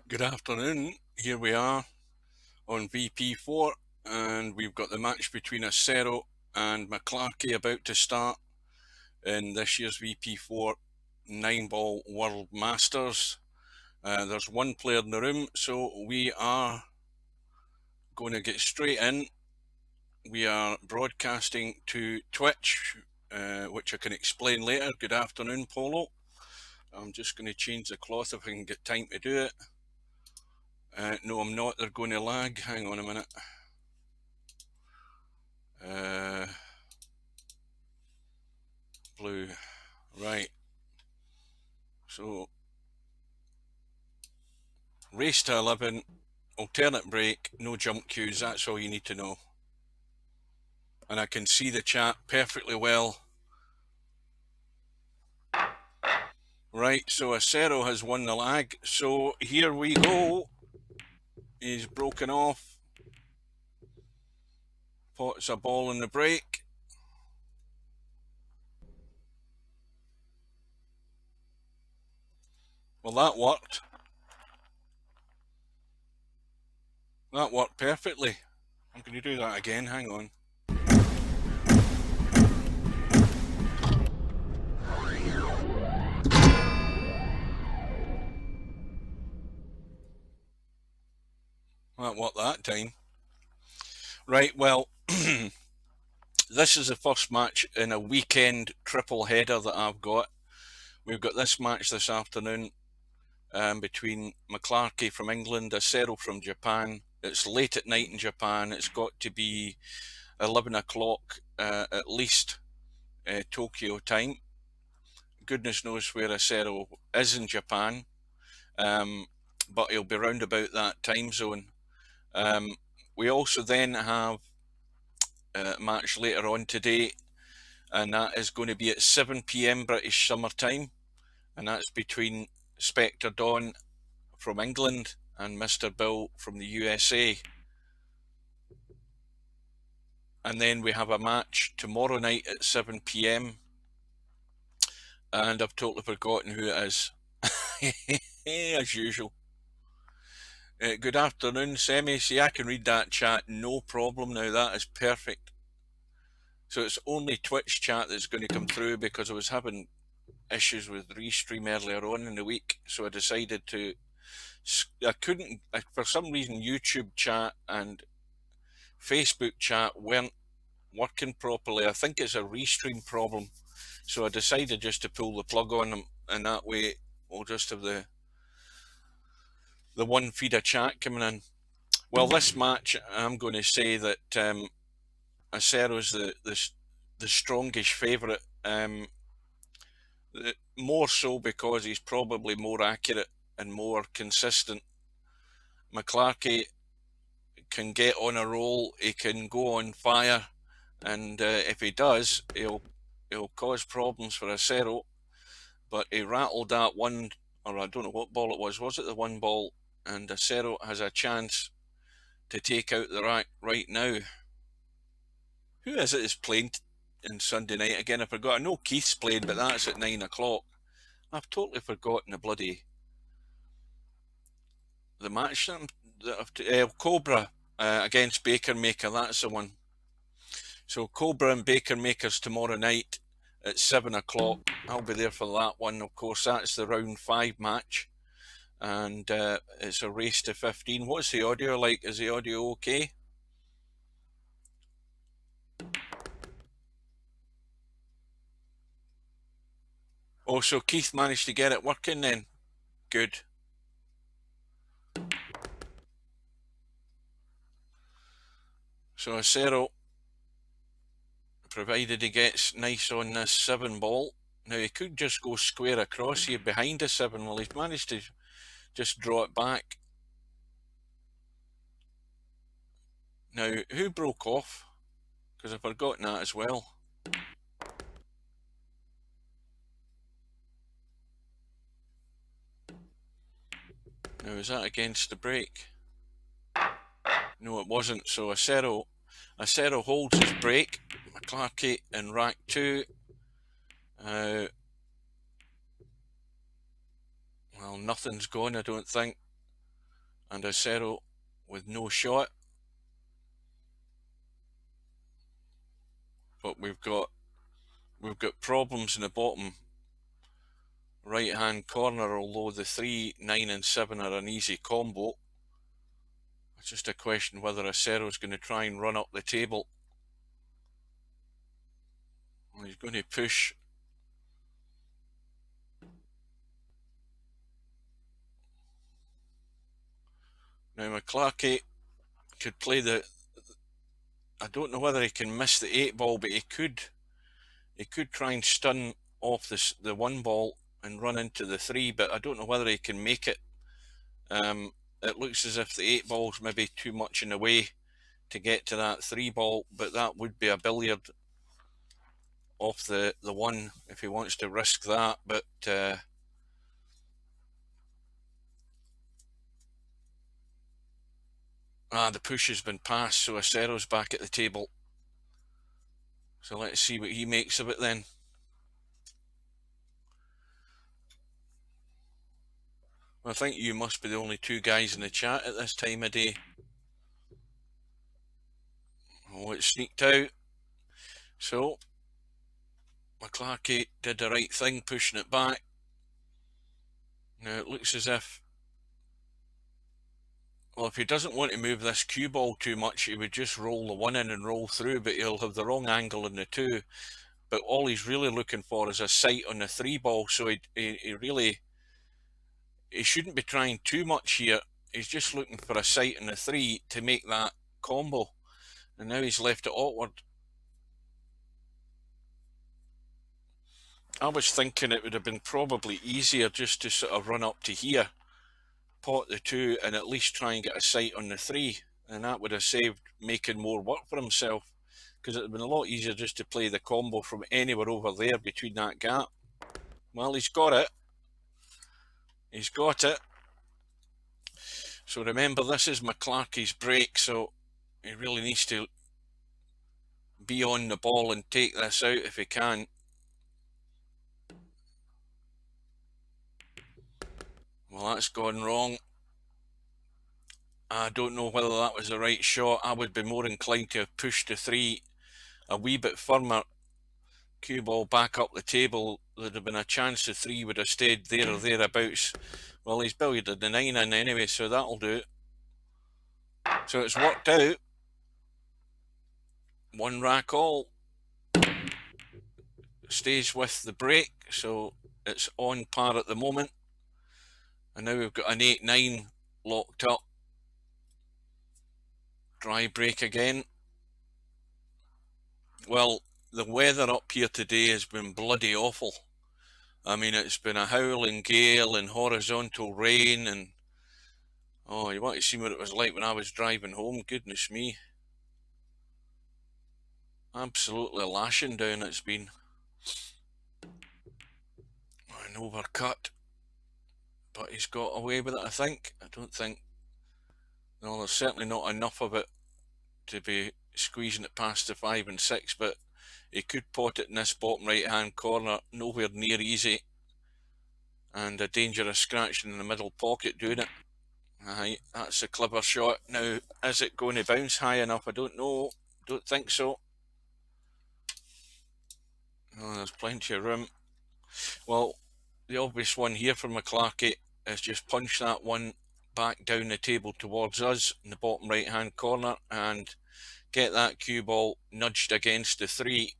Good afternoon. Here we are on VP4, and we've got the match between Acero and McClarky about to start in this year's VP4 9-ball World Masters. There's one player in the room, so we are going to get straight in. We are broadcasting to Twitch, which I can explain later. Good afternoon, Polo. I'm just going to change the cloth if I can get time to do it. No, I'm not. They're going to lag. Hang on a minute. Blue. Right. So, race to 11, alternate break, no jump cues. That's all you need to know. And I can see the chat perfectly well. Right, so Acero has won the lag. So here we go. He's broken off. Puts a ball in the break. Well, that worked. That worked perfectly. I'm going to do that again. Hang on. That worked that time. Right, well, this is the first match in a weekend triple header that I've got. We've got this match this afternoon between McClarky from England, Acero from Japan. It's late at night in Japan. It's got to be 11 o'clock at least Tokyo time. Goodness knows where Acero is in Japan, but he'll be round about that time zone. We also then have a match later on today, and that is going to be at 7 p.m. British Summer Time, and that's between Spectre Dawn from England and Mr. Bill from the USA. And then we have a match tomorrow night at 7 p.m. And I've totally forgotten who it is. As usual. Good afternoon, Semi. See, I can read that chat, no problem now. That is perfect. So it's only Twitch chat that's going to come through because I was having issues with Restream earlier on in the week. So I decided to... I couldn't... For some reason, YouTube chat and Facebook chat weren't working properly. I think it's a Restream problem. So I decided just to pull the plug on them, and that way we'll just have the one feed of chat coming in. Well, this match, I'm going to say that Acero's the strongest favourite, more so because he's probably more accurate and more consistent. McClarky can get on a roll, he can go on fire, and if he does, he'll cause problems for Acero. But he rattled that one, or I don't know what ball it was it the one ball? And Acero has a chance to take out the rack right now. Who is it is playing in Sunday night again? I forgot. I know Keith's playing, but that's at 9 o'clock. I've totally forgotten the match that Cobra against Baker Maker. That's the one. So Cobra and Baker Makers tomorrow night at 7 o'clock. I'll be there for that one. Of course, that's the round 5 match, and it's a race to 15. What's the audio like? Is the audio okay? Oh, so Keith managed to get it working then. Good. So Acero, provided he gets nice on this 7 ball. Now he could just go square across here behind the 7. Well, he's managed to just draw it back. Now, who broke off? Because I've forgotten that as well. Now, is that against the break? No, it wasn't. So Acero holds his break. McClarky in rack 2. Well, nothing's gone, I don't think. and acero with no shot. But we've got problems in the bottom right hand corner, although the 3, 9 and 7 are an easy combo. It's just a question whether acero's going to try and run up the table. Well, he's going to push. Now McClarky could play the, I don't know whether he can miss the 8 ball, but he could try and stun off the 1 ball and run into the 3, but I don't know whether he can make it. It looks as if the 8 ball's maybe too much in the way to get to that 3 ball, but that would be a billiard off the 1 if he wants to risk that. But the push has been passed, so acero's back at the table. So let's see what he makes of it then. I think you must be the only 2 guys in the chat at this time of day. Oh, it sneaked out. So McClarky did the right thing, pushing it back. Now it looks as if, well, if he doesn't want to move this cue ball too much, he would just roll the 1 in and roll through, but he'll have the wrong angle in the 2. But all he's really looking for is a sight on the 3 ball, so he really, he shouldn't be trying too much here. He's just looking for a sight on the 3 to make that combo. And now he's left it awkward. I was thinking it would have been probably easier just to sort of run up to here, pot the 2, and at least try and get a sight on the 3, and that would have saved making more work for himself, because it would have been a lot easier just to play the combo from anywhere over there between that gap. Well, he's got it. He's got it. So remember, this is McClarky's break, so he really needs to be on the ball and take this out if he can. Well, that's gone wrong. I don't know whether that was the right shot. I would be more inclined to have pushed the 3 a wee bit firmer. Cue ball back up the table. There'd have been a chance the 3 would have stayed there or thereabouts. Well, he's billiarded the 9 in anyway, so that'll do. So it's worked out. 1 rack all. Stays with the break, so it's on par at the moment. And now we've got an 8-9 locked up. Dry break again. Well, the weather up here today has been bloody awful. I mean, it's been a howling gale and horizontal rain, and oh, you want to see what it was like when I was driving home? Goodness me. Absolutely lashing down it's been. An overcut. But he's got away with it, I think. I don't think. No, there's certainly not enough of it to be squeezing it past the 5 and 6, but he could pot it in this bottom right hand corner, nowhere near easy, and a dangerous scratching in the middle pocket doing it. Aye, that's a clever shot. Now, is it going to bounce high enough? I don't know. Don't think so. Oh, there's plenty of room. Well, the obvious one here for McClarky is just punch that 1 back down the table towards us in the bottom right hand corner and get that cue ball nudged against the 3.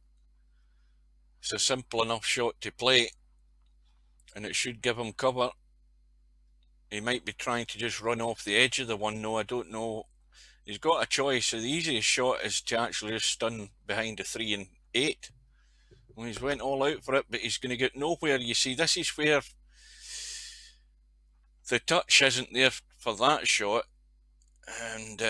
It's a simple enough shot to play, and it should give him cover. He might be trying to just run off the edge of the 1. No, I don't know. He's got a choice. So the easiest shot is to actually just stun behind the 3 and 8. Well, he's went all out for it, but he's going to get nowhere. You see, this is where the touch isn't there for that shot, and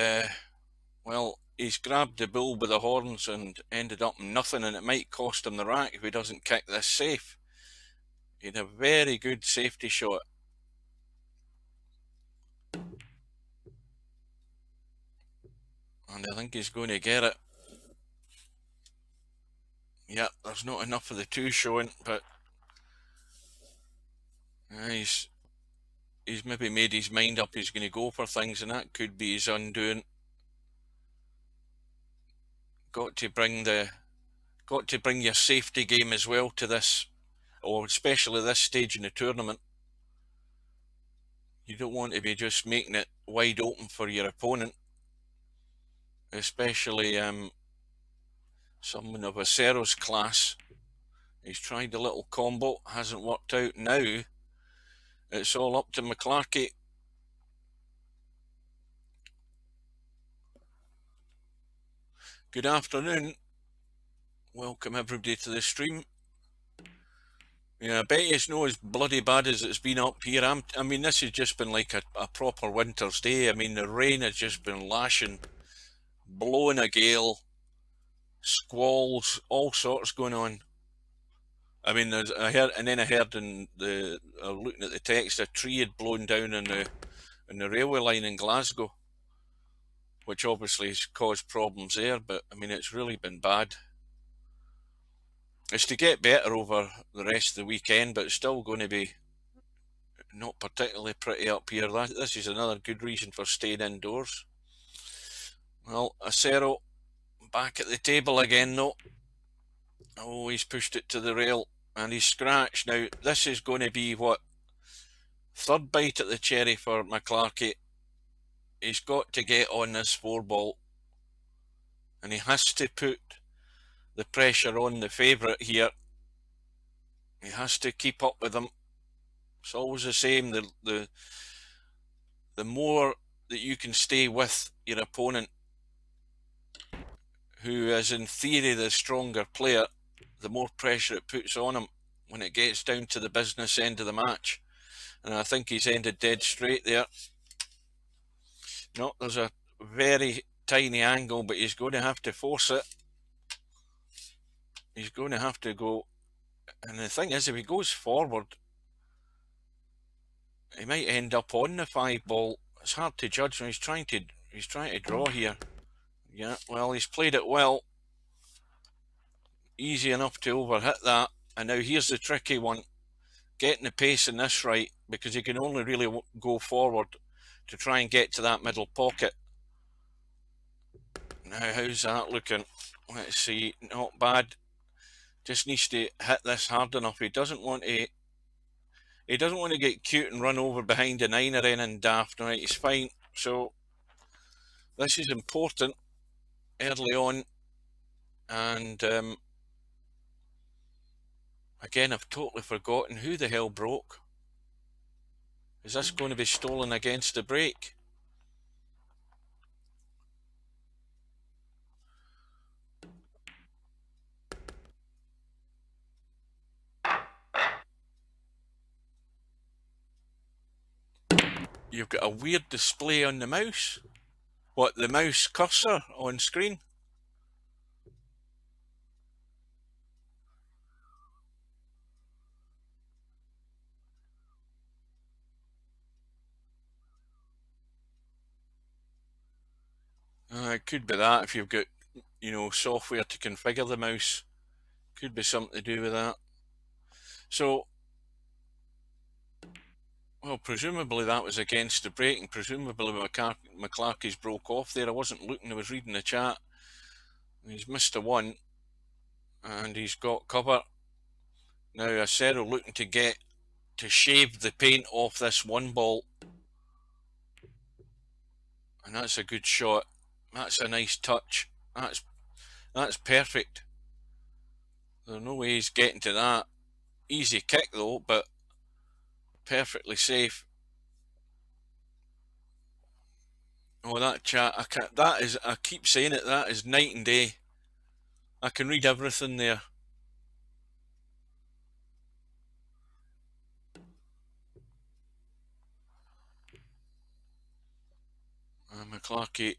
well, he's grabbed the bull by the horns and ended up in nothing, and it might cost him the rack if he doesn't kick this safe. He had a very good safety shot. And I think he's going to get it. Yeah, there's not enough of the 2 showing, but he's he's maybe made his mind up he's going to go for things, and that could be his undoing. Got to bring your safety game as well to this, or especially this stage in the tournament. You don't want to be just making it wide open for your opponent, especially someone of Acero's class. He's tried a little combo, hasn't worked out. Now it's all up to McClarky. Good afternoon. Welcome everybody to the stream. Yeah, I bet it's not as bloody bad as it's been up here. I mean, this has just been like a proper winter's day. I mean, the rain has just been lashing, blowing a gale, squalls, all sorts going on. I mean, I heard in looking at the text, a tree had blown down in the railway line in Glasgow, which obviously has caused problems there. But I mean, it's really been bad. It's to get better over the rest of the weekend, but it's still going to be not particularly pretty up here. This is another good reason for staying indoors. Well, Acero back at the table again though. Oh, he's pushed it to the rail and he's scratched. Now, this is going to be what? Third bite at the cherry for McClarky. He's got to get on this 4-ball and he has to put the pressure on the favourite here. He has to keep up with him. It's always the same. The more that you can stay with your opponent, who is in theory the stronger player, the more pressure it puts on him when it gets down to the business end of the match. And I think he's ended dead straight there. No, there's a very tiny angle, but he's going to have to force it. He's going to have to go. And the thing is, if he goes forward, he might end up on the 5-ball. It's hard to judge when he's trying to draw here. Yeah, well, he's played it well. Easy enough to overhit that. And now here's the tricky one. Getting the pace in this right, because he can only really go forward to try and get to that middle pocket. Now, how's that looking? Let's see. Not bad. Just needs to hit this hard enough. He doesn't want to get cute and run over behind a 9 or anything daft. Right, he's fine. So this is important early on. And again, I've totally forgotten who the hell broke. Is this going to be stolen against the break? You've got a weird display on the mouse. What, the mouse cursor on screen? It could be that if you've got, software to configure the mouse. Could be something to do with that. So, well, presumably that was against the break, and presumably McClarky's broke off there. I wasn't looking, I was reading the chat. He's missed a 1, and he's got cover. Now Acero looking to shave the paint off this 1-ball. And that's a good shot. That's a nice touch. That's perfect. There's no way he's getting to that. Easy kick though, but perfectly safe. Oh, that chat, I keep saying it, that is night and day. I can read everything there. McClarky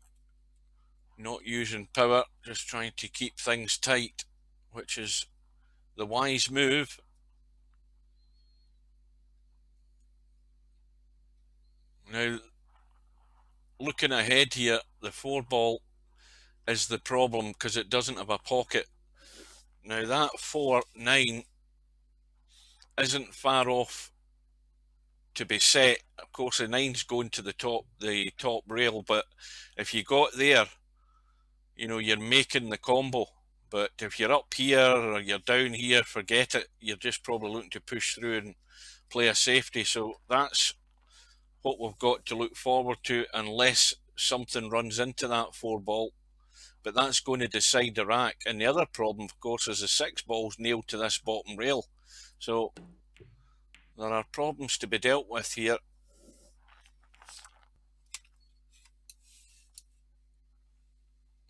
not using power, just trying to keep things tight, which is the wise move. Now, looking ahead here, the 4-ball is the problem because it doesn't have a pocket. Now that 4-9 isn't far off to be set. Of course, the 9's going to the top rail, but if you got there, you know, you're making the combo. But if you're up here or you're down here, forget it. You're just probably looking to push through and play a safety. So that's what we've got to look forward to, unless something runs into that 4 ball. But that's going to decide the rack. And the other problem, of course, is the 6 ball's nailed to this bottom rail. So there are problems to be dealt with here.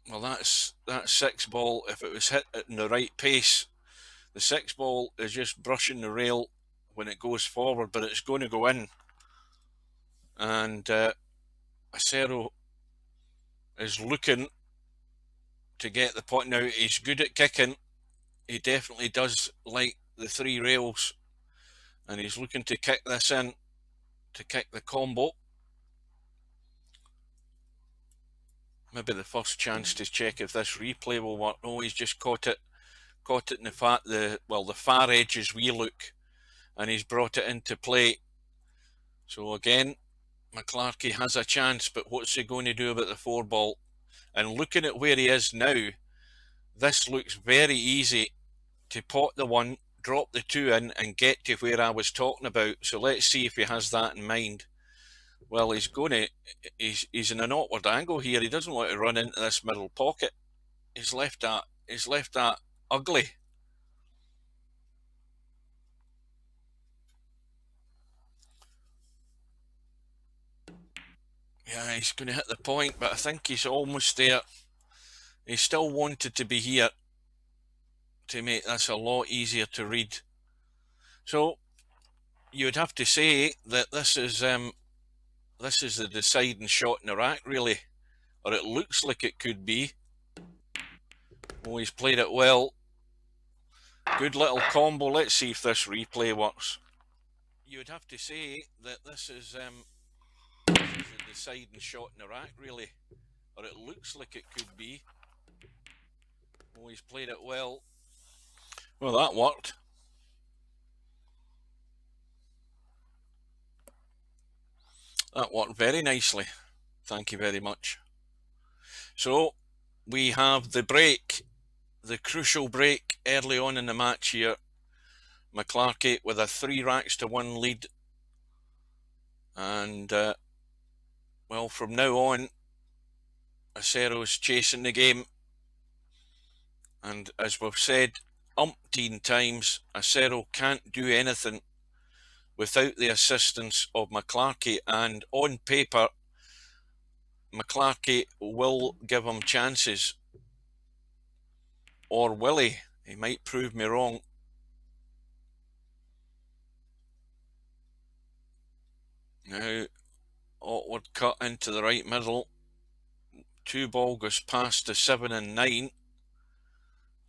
Well, that's that 6 ball. If it was hit in the right pace, the 6 ball is just brushing the rail when it goes forward, but it's going to go in. And Acero is looking to get the pot. Now, he's good at kicking. He definitely does like the 3 rails. And he's looking to kick this in, to kick the combo. Maybe the first chance to check if this replay will work. Oh, he's just caught it in the far edge as we look, and he's brought it into play. So again, McClarky has a chance, but what's he going to do about the 4 ball? And looking at where he is now, this looks very easy to pot the 1, drop the 2 in, and get to where I was talking about. So let's see if he has that in mind. Well, he's in an awkward angle here. He doesn't want to run into this middle pocket. He's left that ugly. Yeah, he's going to hit the point, but I think he's almost there. He still wanted to be here to make this a lot easier to read. So you would have to say that this is the deciding shot in the rack, really, or it looks like it could be. Oh, he's played it well. Good little combo. Let's see if this replay works. You would have to say that this is the deciding shot in the rack, really, or it looks like it could be. Oh, he's played it well. Well, that worked. That worked very nicely. Thank you very much. So we have the break, the crucial break early on in the match here. McClarky with a 3-1 lead. And, well, from now on, Acero's chasing the game. And as we've said umpteen times, Acero can't do anything without the assistance of McClarky. And on paper, McClarky will give him chances. Or will he? He might prove me wrong. Now, awkward cut into the right middle. 2 ball goes past the 7 and 9.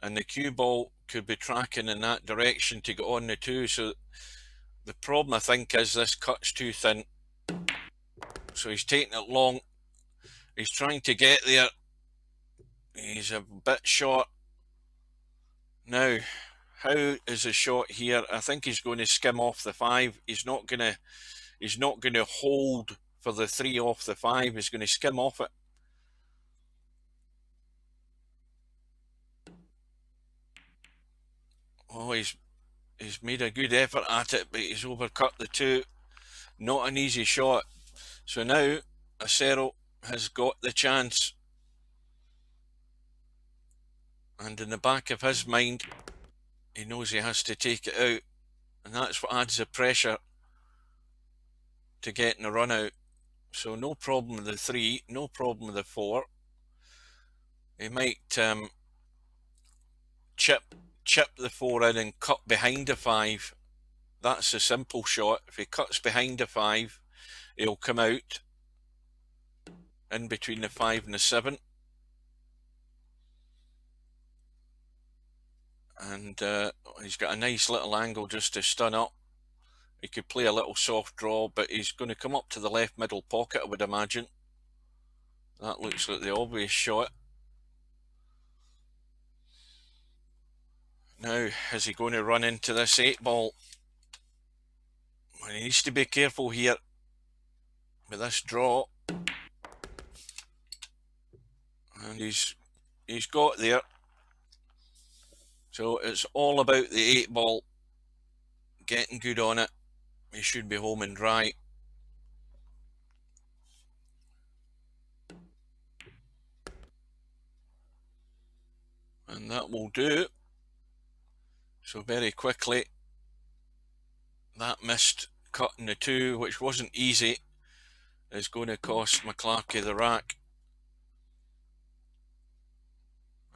And the cue ball could be tracking in that direction to get on the 2. So the problem, I think, is this cut's too thin. So he's taking it long. He's trying to get there. He's a bit short. Now, how is the shot here? I think he's going to skim off the 5. He's not going to hold for the 3 off the 5. He's going to skim off it. Oh, he's made a good effort at it, but he's overcut the 2. Not an easy shot. So now Acero has got the chance. And in the back of his mind, he knows he has to take it out. And that's what adds the pressure to getting a run out. So no problem with the 3, no problem with the 4. He might chip the 4 in and cut behind the 5. That's a simple shot. If he cuts behind the 5, he'll come out in between the 5 and the 7. And he's got a nice little angle just to stun up. He could play a little soft draw, but he's going to come up to the left middle pocket, I would imagine. That looks like the obvious shot. Now, is he going to run into this 8 ball? And he needs to be careful here with this draw. And he's got there. So it's all about the 8-ball, getting good on it. He should be home and dry. And that will do. So very quickly, that missed cutting the 2, which wasn't easy, is going to cost McClarky the rack.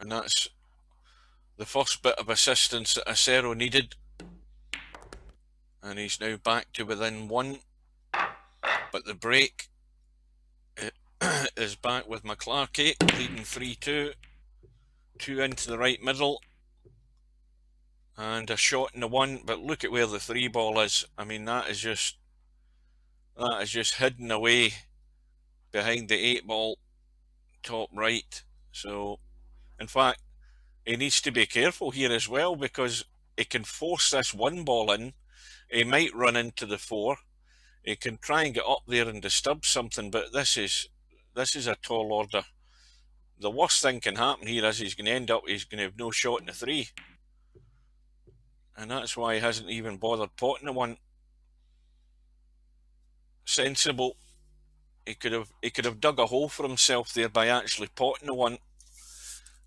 And that's the first bit of assistance that Acero needed. And he's now back to within 1. But the break is back with McClarky, leading 3-2. 2 into the right middle. And a shot in the 1. But look at where the 3-ball is. I mean, that is just hidden away behind the 8-ball top right. So, in fact, he needs to be careful here as well, because he can force this 1-ball in. He might run into the 4. He can try and get up there and disturb something, but this is a tall order. The worst thing can happen here is he's going to have no shot in the 3. And that's why he hasn't even bothered potting the 1. Sensible. He could have dug a hole for himself there by actually potting the 1.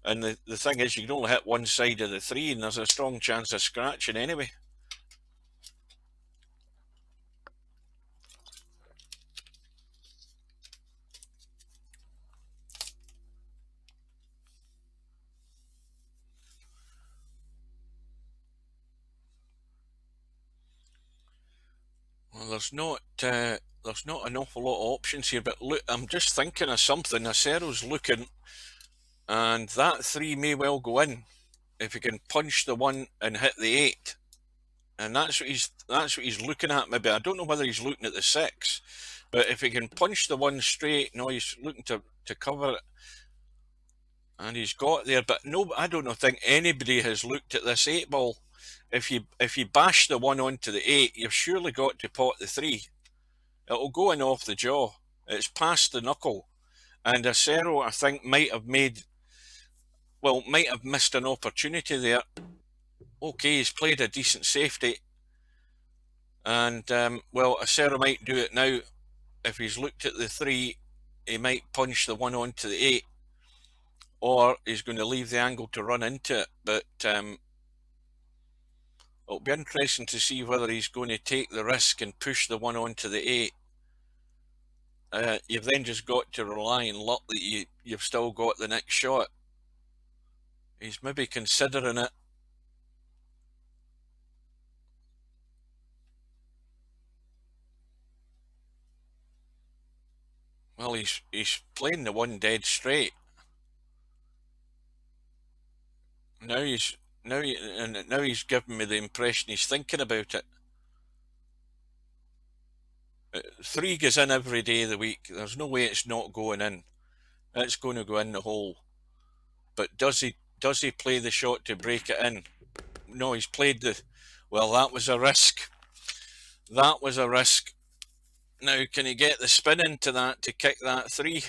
And the thing is, you can only hit one side of the 3, and there's a strong chance of scratching anyway. Well, there's not an awful lot of options here, but look, I'm just thinking of something. Acero's looking, and that 3 may well go in if he can punch the 1 and hit the 8. And that's what he's looking at. Maybe I don't know whether he's looking at the 6, but if he can punch the 1 straight, no, he's looking to cover it, and he's got there. But no, I don't think anybody has looked at this 8-ball. If you bash the 1 onto the 8, you've surely got to pot the 3. It'll go in off the jaw. It's past the knuckle, and Acero, I think, might have missed an opportunity there. Okay, he's played a decent safety, and Acero might do it now. If he's looked at the 3, he might punch the 1 onto the 8, or he's going to leave the angle to run into it. But it'll be interesting to see whether he's going to take the risk and push the 1 onto the 8. You've then just got to rely on luck that you've still got the next shot. He's maybe considering it. Well, he's playing the 1 dead straight. Now he's giving me the impression he's thinking about it. 3 goes in every day of the week. There's no way it's not going in. It's going to go in the hole. But does he play the shot to break it in? No, he's played the... Well, that was a risk. That was a risk. Now, can he get the spin into that to kick that 3?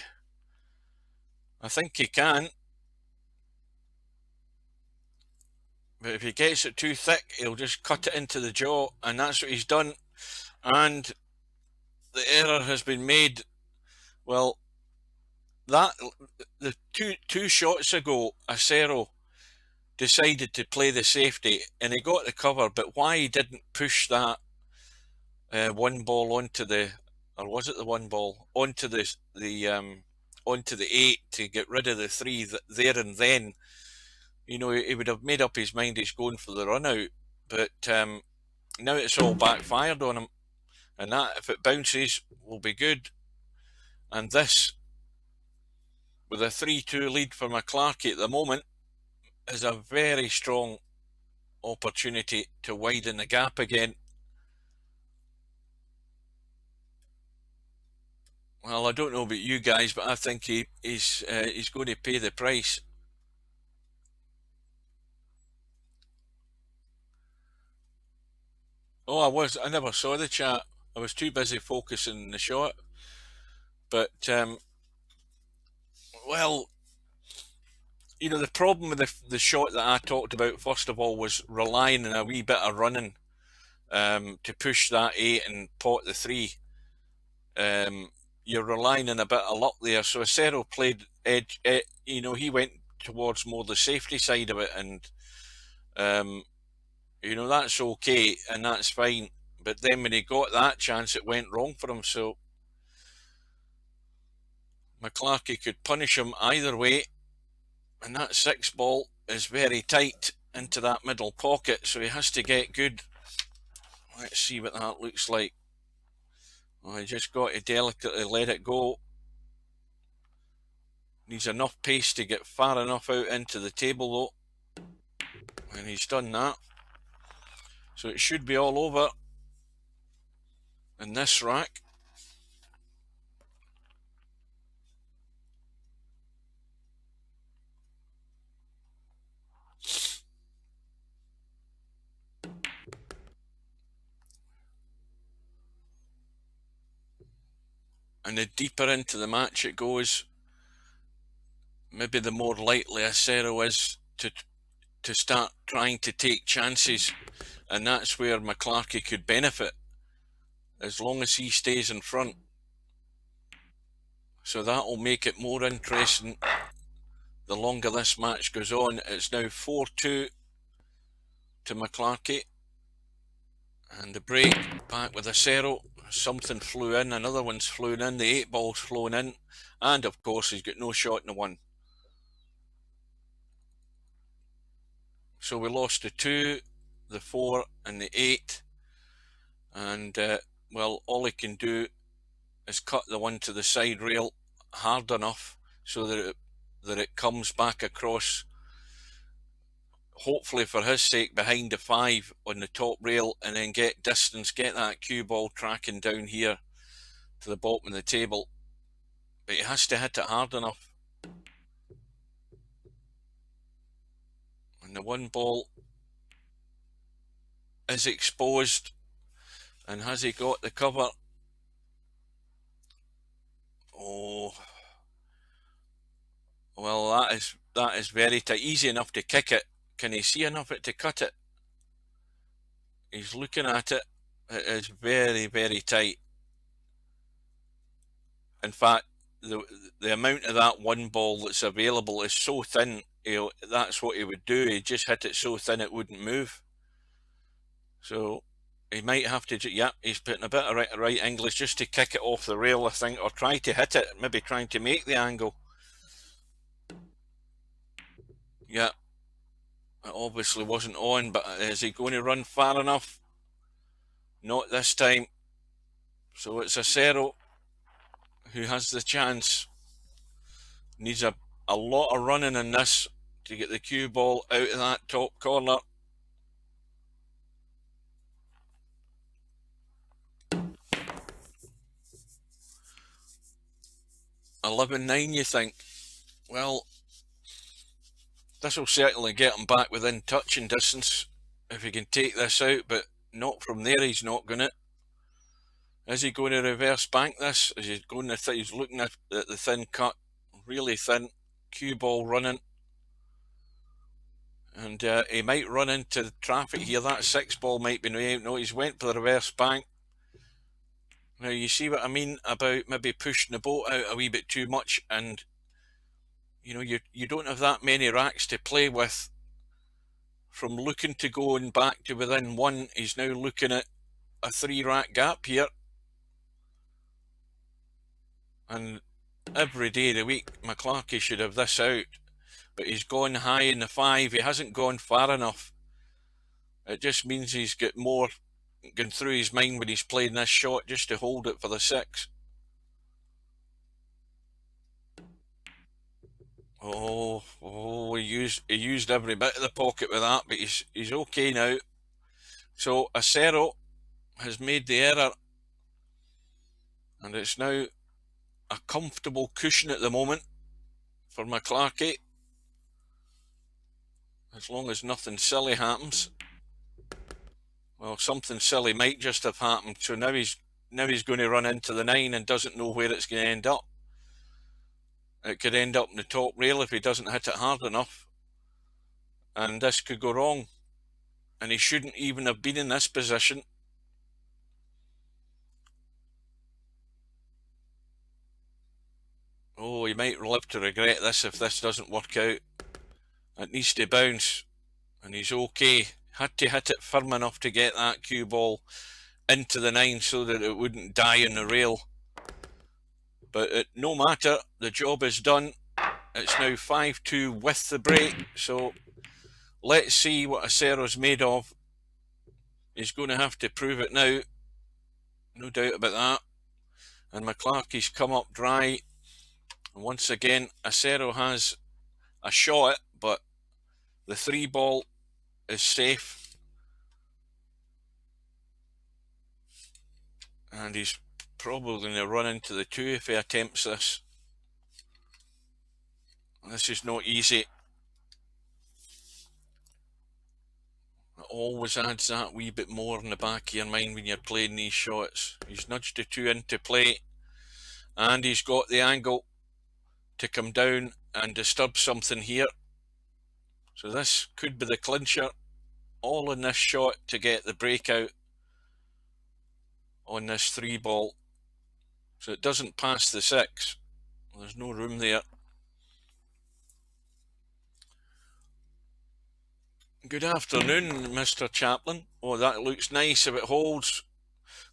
I think he can. But if he gets it too thick, he'll just cut it into the jaw, and that's what he's done. And the error has been made. Well, the two shots ago, Acero decided to play the safety, and he got the cover. But why he didn't push that 1-ball onto the, or was it the 1-ball onto onto the 8 to get rid of the 3 there and then? You know, he would have made up his mind he's going for the run out. But now it's all backfired on him, and that, if it bounces, will be good. And this, with a 3-2 lead for McClarky at the moment, is a very strong opportunity to widen the gap again. Well, I don't know about you guys, but I think he's going to pay the price. Oh, I never saw the chat. I was too busy focusing the shot. But, well, the problem with the shot that I talked about, first of all, was relying on a wee bit of running to push that 8 and pot the 3. You're relying on a bit of luck there. So acero played edge, he went towards more the safety side of it, and that's okay and that's fine. But then when he got that chance, it went wrong for him. So McClarky could punish him either way, and that 6 ball is very tight into that middle pocket, so he has to get good. Let's see what that looks like. Well, he just got to delicately let it go. Needs enough pace to get far enough out into the table though, and he's done that. So it should be all over in this rack. And the deeper into the match it goes, maybe the more likely acero is to start trying to take chances, and that's where McClarky could benefit, as long as he stays in front. So that'll make it more interesting the longer this match goes on. It's now 4-2 to McClarky, and the break back with acero. Something flew in, another one's flown in, the 8 ball's flown in, and of course he's got no shot in the 1. So we lost the 2, the 4 and the 8, and well, all he can do is cut the 1 to the side rail hard enough so that it comes back across, hopefully for his sake, behind the 5 on the top rail, and then get distance, get that cue ball tracking down here to the bottom of the table. But he has to hit it hard enough. And the 1 ball is exposed, and has he got the cover? Oh, well, that is very tight. Easy enough to kick it. Can he see enough to cut it? He's looking at it. It is very, very tight. In fact, the amount of that 1 ball that's available is so thin. That's what he would do. He'd just hit it so thin it wouldn't move. So he might have to. Yeah, he's putting a bit of right English just to kick it off the rail, I think, or try to hit it. Maybe trying to make the angle. Yeah, it obviously wasn't on, but is he going to run far enough? Not this time. So it's acero who has the chance. Needs a lot of running in this to get the cue ball out of that top corner. 11-9, you think? Well, this will certainly get him back within touching distance if he can take this out, but not from there. He's not going to. Is he going to reverse bank this? Is he going to? He's looking at the thin cut, really thin cue ball running, and he might run into the traffic here. That 6 ball might be no. He's went for the reverse bank. Now you see what I mean about maybe pushing the boat out a wee bit too much, and you don't have that many racks to play with. From looking to going back to within 1, he's now looking at a 3 rack gap here. And every day of the week, McClarky should have this out. But he's gone high in the 5. He hasn't gone far enough. It just means he's got more going through his mind when he's playing this shot just to hold it for the 6. He used every bit of the pocket with that, but he's okay now. So acero has made the error, and it's now a comfortable cushion at the moment for McClarky, as long as nothing silly happens. Well, something silly might just have happened. So now he's going to run into the 9 and doesn't know where it's going to end up. It could end up in the top rail if he doesn't hit it hard enough. And this could go wrong. And he shouldn't even have been in this position. Oh, he might live to regret this if this doesn't work out. It needs to bounce. And he's okay. Had to hit it firm enough to get that cue ball into the 9 so that it wouldn't die on the rail. But no matter, the job is done. It's now 5-2 with the break. So let's see what Acero's made of. He's going to have to prove it now. No doubt about that. And McClarky's come up dry. And once again, Acero has a shot, but the 3 ball is safe. And he's probably going to run into the 2 if he attempts this. This is not easy. It always adds that wee bit more in the back of your mind when you're playing these shots. He's nudged the 2 into play, and he's got the angle to come down and disturb something here. So this could be the clincher, all in this shot to get the breakout on this 3 ball. So it doesn't pass the 6. There's no room there. Good afternoon, Mr. Chaplin. Oh, that looks nice if it holds.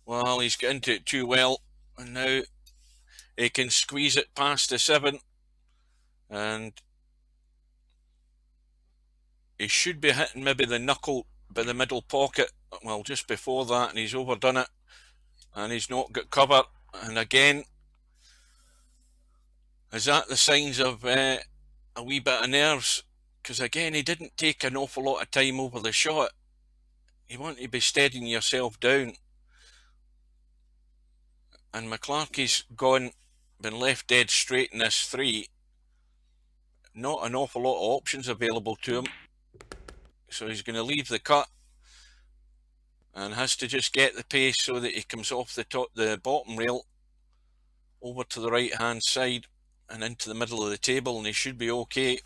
Well, he's got into it too well, and now he can squeeze it past the 7, and he should be hitting maybe the knuckle by the middle pocket. Well, just before that, and he's overdone it, and he's not got cover. And again, is that the signs of a wee bit of nerves? Because again, he didn't take an awful lot of time over the shot. You want to be steadying yourself down. And McClarky's been left dead straight in this 3. Not an awful lot of options available to him. So he's going to leave the cut and has to just get the pace so that he comes off the bottom rail over to the right hand side and into the middle of the table, and he should be okay.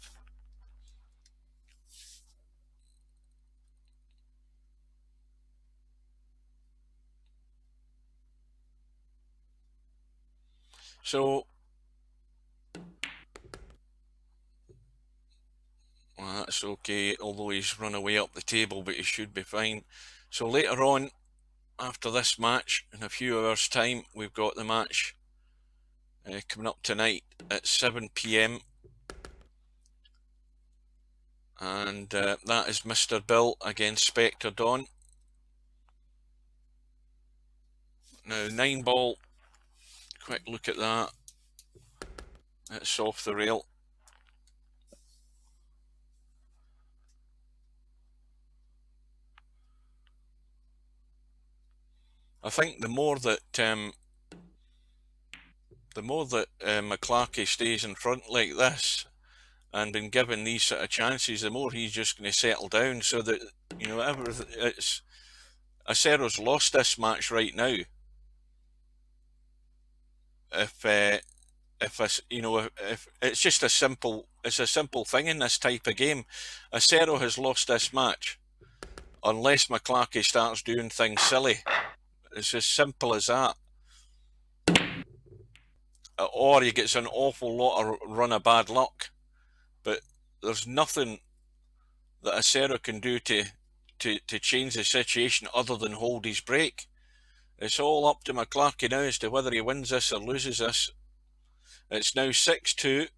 So well, that's okay, although he's run away up the table, but he should be fine. So later on, after this match, in a few hours time, we've got the match coming up tonight at 7 p.m. and that is Mr. Bill against Spectre Dawn. Now 9 ball, quick look at that. It's off the rail. I think the more that McClarky stays in front like this and been given these sort of chances, the more he's just going to settle down. So that, you know, it's Acero's lost this match right now. If it's just a simple thing in this type of game. Acero has lost this match unless McClarky starts doing things silly. It's as simple as that. Or he gets an awful lot of run of bad luck. But there's nothing that Acero can do to change the situation other than hold his break. It's all up to McClarky now as to whether he wins this or loses this. It's now 6-2.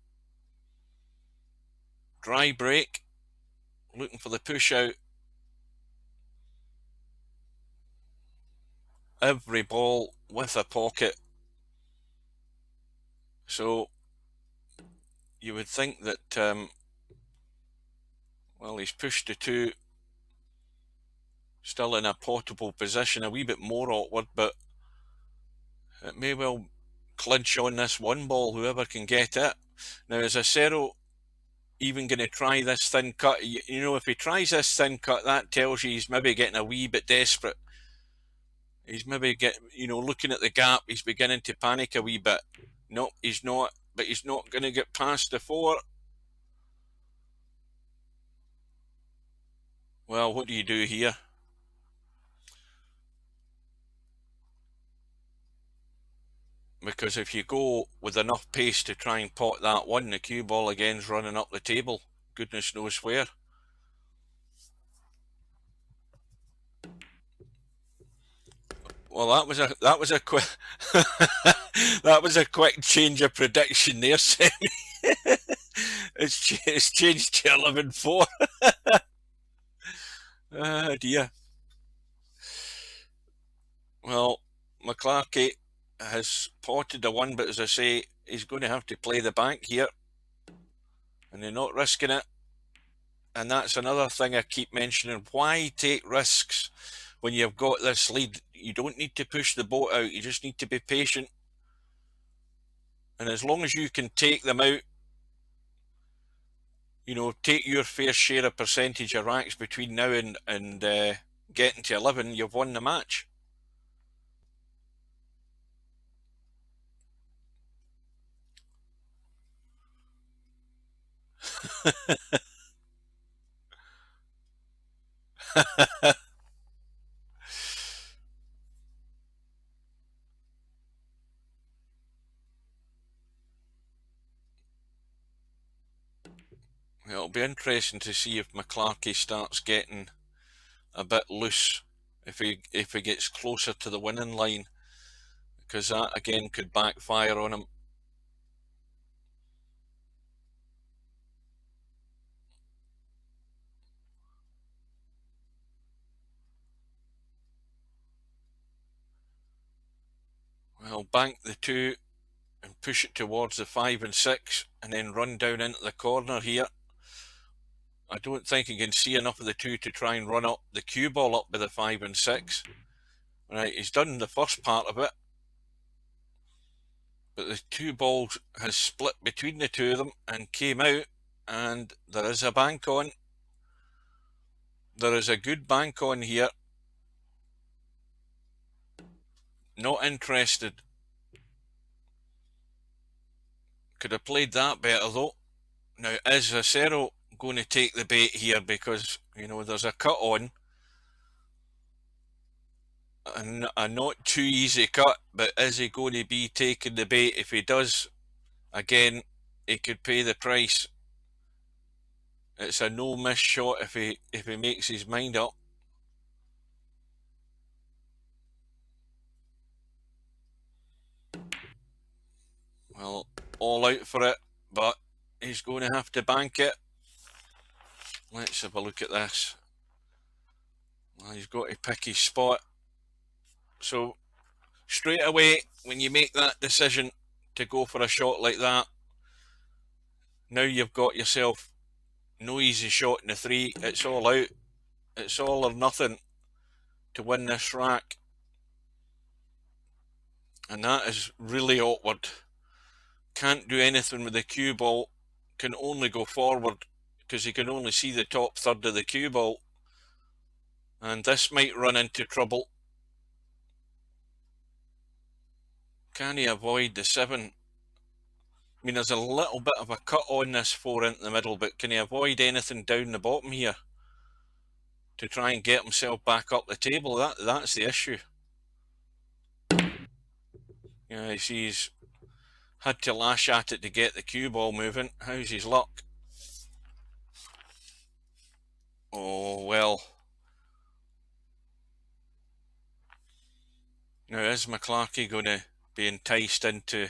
Dry break. Looking for the push out. Every ball with a pocket. So you would think that, well, he's pushed the 2. Still in a potable position, a wee bit more awkward, but it may well clinch on this 1 ball, whoever can get it. Now, as Acero, even going to try this thin cut? You know, if he tries this thin cut, that tells you he's maybe getting a wee bit desperate. He's maybe looking at the gap, he's beginning to panic a wee bit. No, he's not, but he's not going to get past the 4. Well, what do you do here? Because if you go with enough pace to try and pot that one, the cue ball again's running up the table, goodness knows where. Well, that was a quick that was a quick change of prediction there, Sammy. It's changed to 11-4. Ah, dear. Well, McClarky has potted a 1, but as I say, he's going to have to play the bank here, and they're not risking it. And that's another thing I keep mentioning. Why take risks when you've got this lead? You don't need to push the boat out. You just need to be patient. And as long as you can take them out, take your fair share of percentage of racks between now and getting to 11, you've won the match. It'll be interesting to see if McClarky starts getting a bit loose if he gets closer to the winning line, because that again could backfire on him. Well, bank the 2 and push it towards the 5 and 6 and then run down into the corner here. I don't think he can see enough of the 2 to try and run up the cue ball up by the 5 and 6. Right, he's done the first part of it, but the 2 balls has split between the 2 of them and came out, and there is a bank on. There is a good bank on here. Not interested. Could have played that better though. Now, is Acero going to take the bait here? Because, there's a cut on. A not too easy cut, but is he going to be taking the bait? If he does, again, he could pay the price. It's a no miss shot if he makes his mind up. Well, all out for it, but he's going to have to bank it. Let's have a look at this. Well, he's got to pick his spot. So straight away, when you make that decision to go for a shot like that, now you've got yourself no easy shot in the 3. It's all out. It's all or nothing to win this rack. And that is really awkward. Can't do anything with the cue ball. Can only go forward because he can only see the top third of the cue ball. And this might run into trouble. Can he avoid the 7? I mean, there's a little bit of a cut on this 4 into the middle, but can he avoid anything down the bottom here to try and get himself back up the table? That's the issue. Yeah, he's had to lash at it to get the cue ball moving. How's his luck? Oh, well. Now, is McClarky going to be enticed into...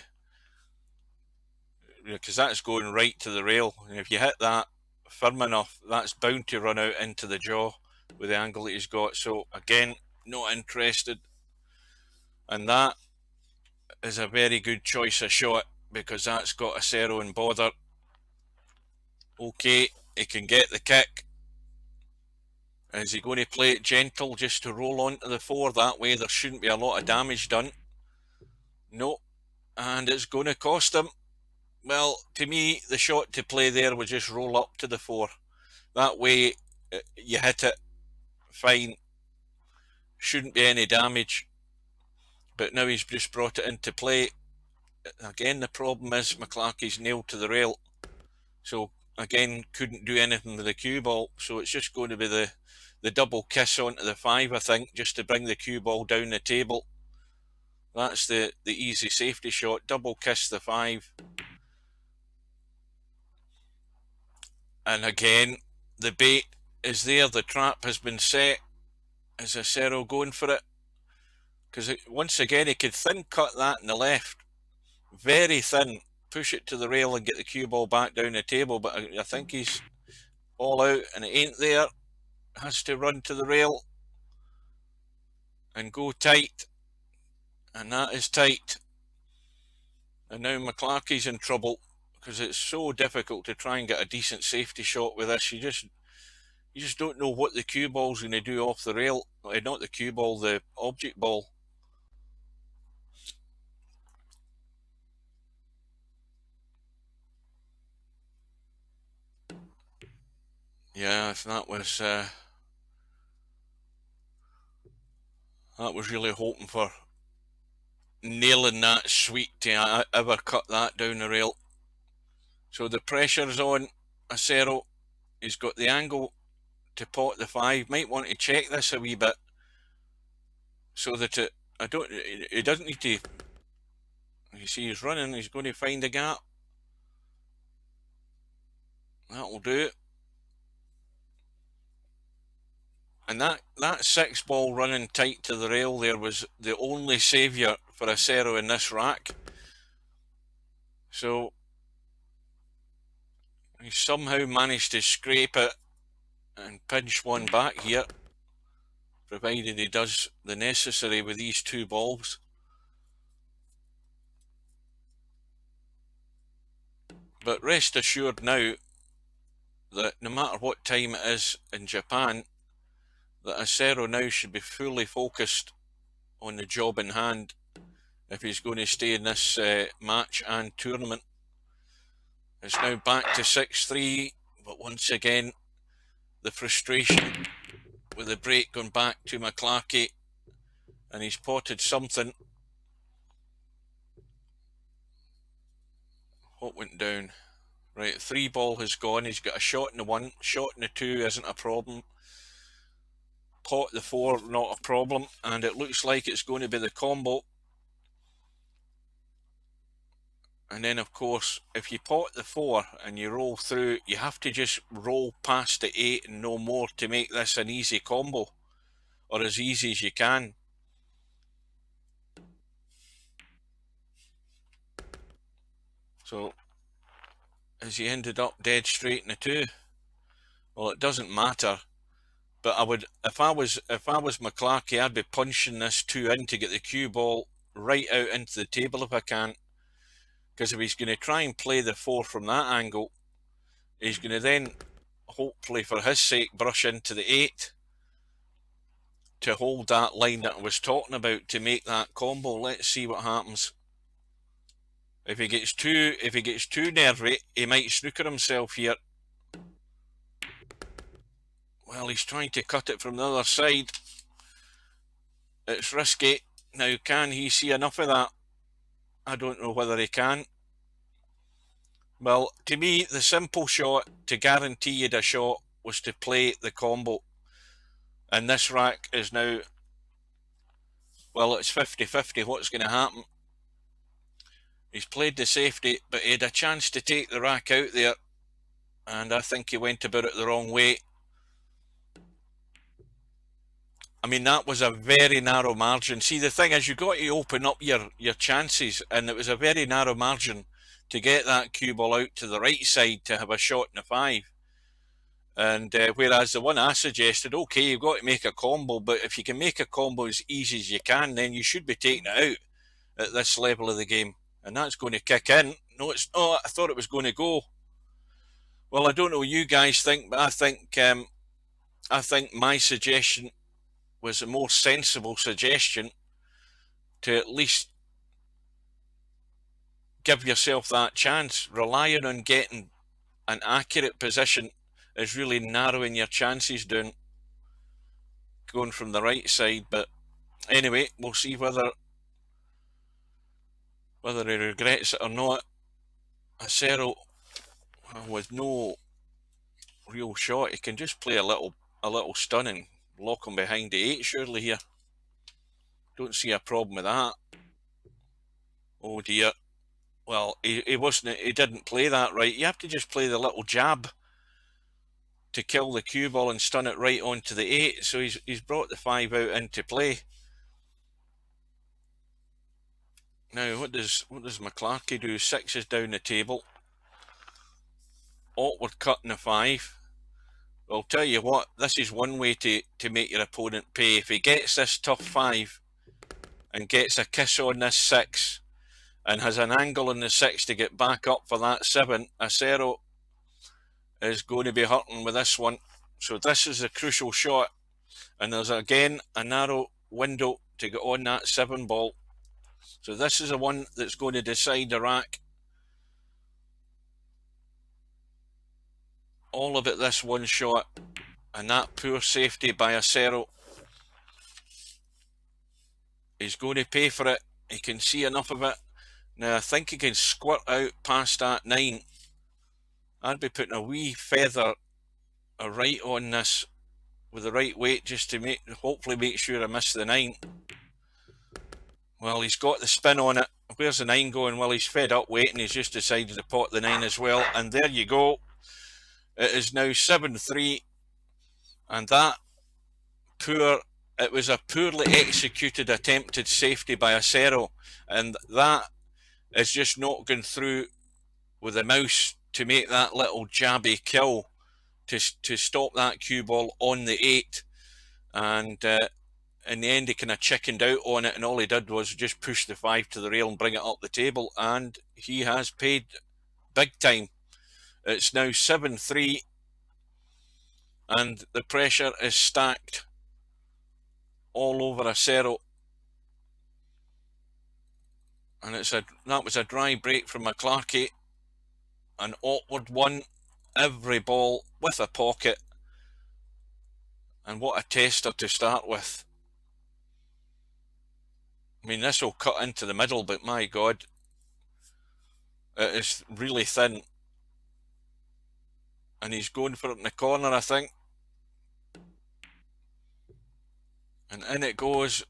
Because that's going right to the rail. And if you hit that firm enough, that's bound to run out into the jaw with the angle that he's got. So, again, not interested. And that is a very good choice of shot because that's got acero and bother. Okay, he can get the kick. Is he going to play it gentle just to roll onto the 4? That way there shouldn't be a lot of damage done. No, and it's going to cost him. Well, to me, the shot to play there was just roll up to the 4. That way, you hit it, fine, shouldn't be any damage. But now he's just brought it into play. Again, the problem is McClarky's nailed to the rail. So, again, couldn't do anything with the cue ball. So it's just going to be the double kiss onto the 5, I think, just to bring the cue ball down the table. That's the easy safety shot. Double kiss the 5. And again, the bait is there. The trap has been set. Is acero going for it? Because once again, he could thin cut that in the left. Very thin. Push it to the rail and get the cue ball back down the table. But I think he's all out and it ain't there. Has to run to the rail and go tight. And that is tight. And now McClarky's in trouble because it's so difficult to try and get a decent safety shot with this. You just don't know what the cue ball's going to do off the rail. Not the cue ball, the object ball. Yeah, that was really hoping for nailing that sweet to ever cut that down the rail. So the pressure's on acero. He's got the angle to pot the 5. Might want to check this a wee bit so that it doesn't need to. You see he's running, he's going to find a gap. That'll do it. And that 6 ball running tight to the rail there was the only saviour for acero in this rack. So he somehow managed to scrape it and pinch one back here, provided he does the necessary with these 2 balls. But rest assured now that no matter what time it is in Japan, that acero now should be fully focused on the job in hand if he's going to stay in this match and tournament. It's now back to 6-3, but once again, the frustration with the break going back to McClarky, and he's potted something. What went down? Right, 3 ball has gone. He's got a shot in the 1, shot in the 2 isn't a problem. Pot the 4, not a problem, and it looks like it's going to be the combo. And then, of course, if you pot the 4 and you roll through, you have to just roll past the 8 and no more to make this an easy combo, or as easy as you can. So, as he ended up dead straight in the 2, well, it doesn't matter. But I would, if I was McClarky, I'd be punching this 2 in to get the cue ball right out into the table if I can. Because if he's going to try and play the 4 from that angle, he's going to then, hopefully for his sake, brush into the 8 to hold that line that I was talking about to make that combo. Let's see what happens. If he gets too nervy, he might snooker himself here. Well, he's trying to cut it from the other side. It's risky. Now, can he see enough of that? I don't know whether he can. Well, to me, the simple shot to guarantee you'd a shot was to play the combo. And this rack is now, well, it's 50-50. What's going to happen? He's played the safety, but he had a chance to take the rack out there. And I think he went about it the wrong way. I mean, that was a very narrow margin. See, the thing is, you've got to open up your chances, and it was a very narrow margin to get that cue ball out to the right side to have a shot in the 5. And whereas the one I suggested, okay, you've got to make a combo, but if you can make a combo as easy as you can, then you should be taking it out at this level of the game. And that's going to kick in. No, it's not. I thought it was going to go. Well, I don't know what you guys think, but I think my suggestion was a more sensible suggestion to at least give yourself that chance. Relying on getting an accurate position is really narrowing your chances down going from the right side. But anyway, we'll see whether he regrets it or not. Acero, with no real shot, he can just play a little stun and lock him behind the 8 surely here. Don't see a problem with that. Oh dear. Well, he didn't play that right. You have to just play the little jab to kill the cue ball and stun it right onto the 8. So he's brought the 5 out into play. Now what does McClarky do? 6 is down the table. Awkward cut in the 5. I'll tell you what, this is one way to make your opponent pay. If he gets this tough 5 and gets a kiss on this 6 and has an angle on the 6 to get back up for that 7, acero is going to be hurting with this one. So this is a crucial shot, and there's again a narrow window to get on that 7 ball. So this is the one that's going to decide the rack. All of it this one shot, and that poor safety by acero. He's going to pay for it. He can see enough of it. Now I think he can squirt out past that 9. I'd be putting a wee feather right on this with the right weight just to hopefully make sure I miss the 9. Well, he's got the spin on it. Where's the 9 going? Well, he's fed up waiting. He's just decided to pot the 9 as well. And there you go. It is now 7-3. And it was a poorly executed attempted safety by acero. And that is just not going through with the mouse to make that little jabby kill to stop that cue ball on the 8. And in the end, he kind of chickened out on it, and all he did was just push the 5 to the rail and bring it up the table, and he has paid big time. It's now 7-3, and the pressure is stacked all over acero. And that was a dry break from McClarky, an awkward one, every ball with a pocket, and what a tester to start with. I mean, this will cut into the middle, but my God, it is really thin. And he's going for it in the corner, I think. And in it goes.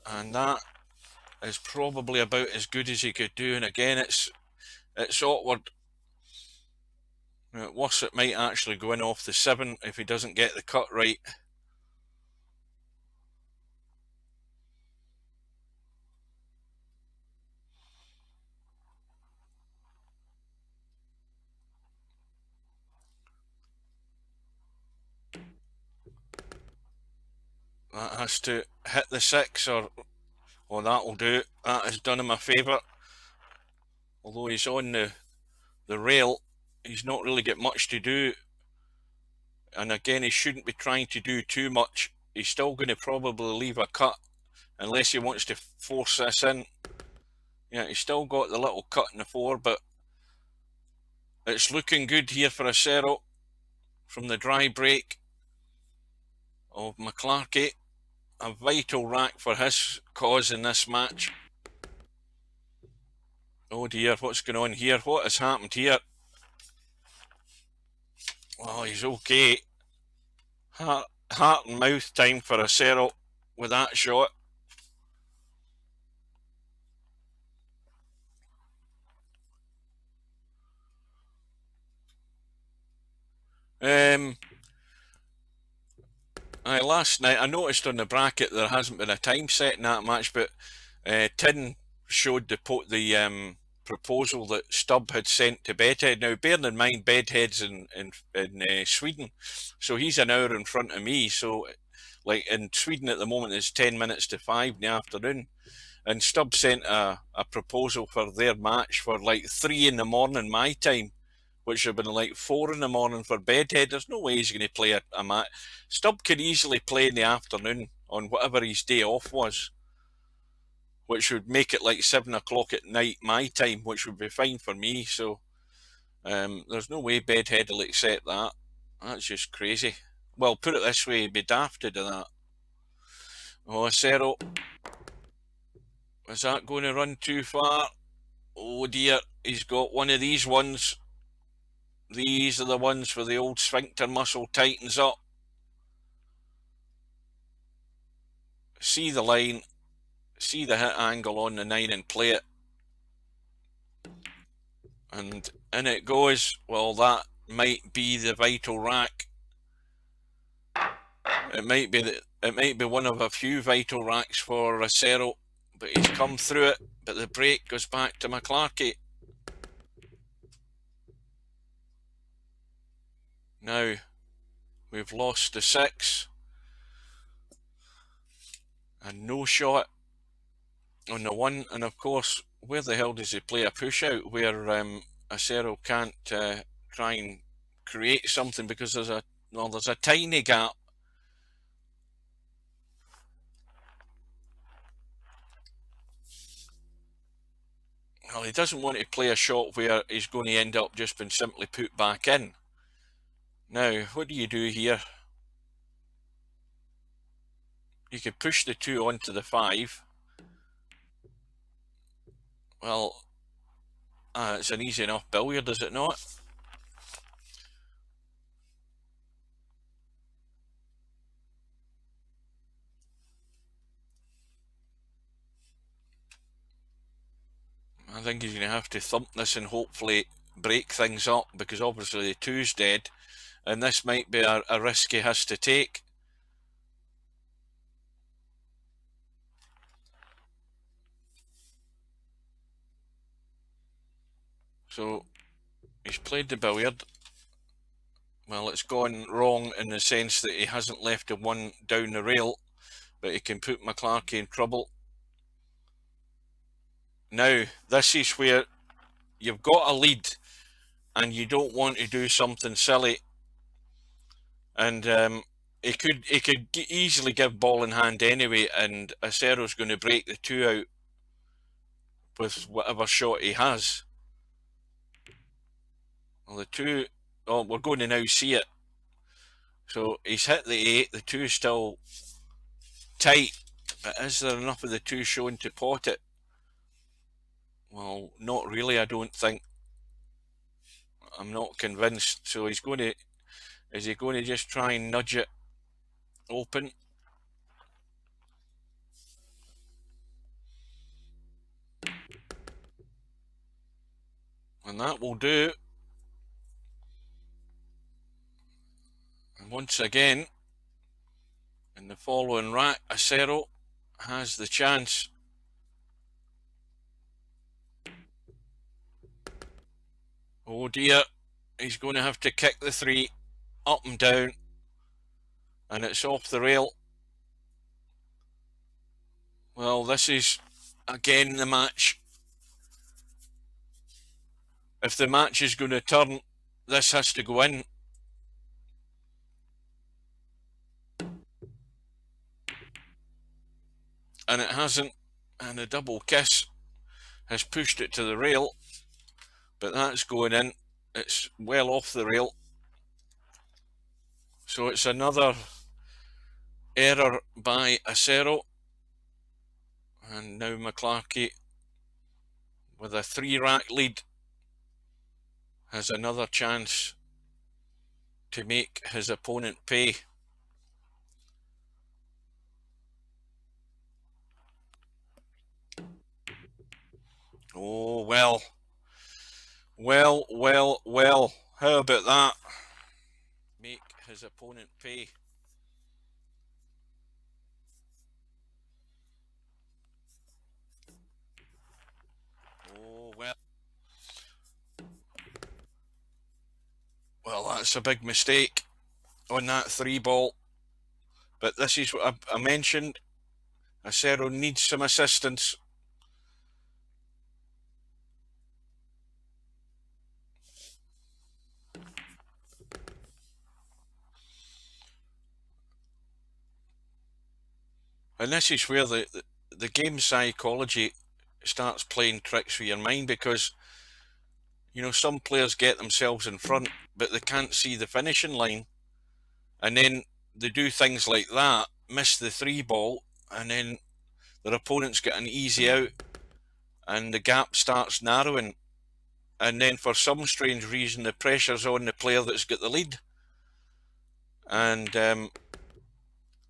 And that is probably about as good as he could do. And again, it's awkward. Worse, it might actually go in off the 7 if he doesn't get the cut right. That has to hit the 6, or that'll do. That has done him a favour. Although he's on the rail, he's not really got much to do. And again, he shouldn't be trying to do too much. He's still going to probably leave a cut unless he wants to force this in. Yeah, he's still got the little cut in the 4, but it's looking good here for acero from the dry break of McClarky. A vital rack for his cause in this match. Oh dear, what's going on here? What has happened here? Well, he's okay. Heart and mouth time for acero with that shot. Last night I noticed on the bracket there hasn't been a time set in that match, but Tin showed the proposal that Stubb had sent to Bedhead. Now, bearing in mind Bedhead's in Sweden, so he's an hour in front of me. So, like in Sweden at the moment, it's 10 minutes to 5 in the afternoon, and Stubb sent a proposal for their match for like 3 in the morning my time, which would have been like 4 in the morning for Bedhead. There's no way he's going to play a match. Stubb could easily play in the afternoon on whatever his day off was. which would make it like 7 o'clock at night my time, which would be fine for me. So there's no way Bedhead will accept that. That's just crazy. Well, put it this way, he'd be daft to do that. Oh, acero. Is that going to run too far? Oh dear, he's got one of these ones. These are the ones where the old sphincter muscle tightens up. See the line, see the hit angle on the 9 and play it. And in it goes. Well, that might be the vital rack. It might be one of a few vital racks for acero, but he's come through it. But the break goes back to McClarky. Now we've lost the 6 and no shot on the 1. And of course, where the hell does he play a push out where acero can't try and create something, because there's a tiny gap. Well, he doesn't want to play a shot where he's going to end up just being simply put back in. Now, what do you do here? You could push the 2 onto the 5. Well, it's an easy enough billiard, is it not? I think he's going to have to thump this and hopefully break things up, because obviously the 2's dead, and this might be a risk he has to take. So he's played the billiard. Well, it's gone wrong in the sense that he hasn't left the 1 down the rail, but he can put McClarky in trouble. Now, this is where you've got a lead and you don't want to do something silly. And he could easily give ball in hand anyway, and acero's going to break the 2 out with whatever shot he has. Well, the 2, oh, we're going to now see it. So he's hit the 8, the 2's still tight, but is there enough of the 2 shown to pot it? Well, not really, I don't think. I'm not convinced. So is he going to just try and nudge it open? And that will do. And once again, in the following rack, acero has the chance. Oh dear, he's going to have to kick the 3 up and down, and it's off the rail. Well, this is again the match. If the match is going to turn, this has to go in. And it hasn't, and a double kiss has pushed it to the rail, but that's going in. It's well off the rail. So it's another error by acero, and now McClarky, with a 3 rack lead, has another chance to make his opponent pay. Oh, well. How about that? Make his opponent pay. Oh, well. Well, that's a big mistake on that 3 ball. But this is what I mentioned. Acero needs some assistance. And this is where the game psychology starts playing tricks with your mind, because some players get themselves in front, but they can't see the finishing line, and then they do things like that, miss the 3 ball, and then their opponents get an easy out, and the gap starts narrowing, and then for some strange reason the pressure's on the player that's got the lead, and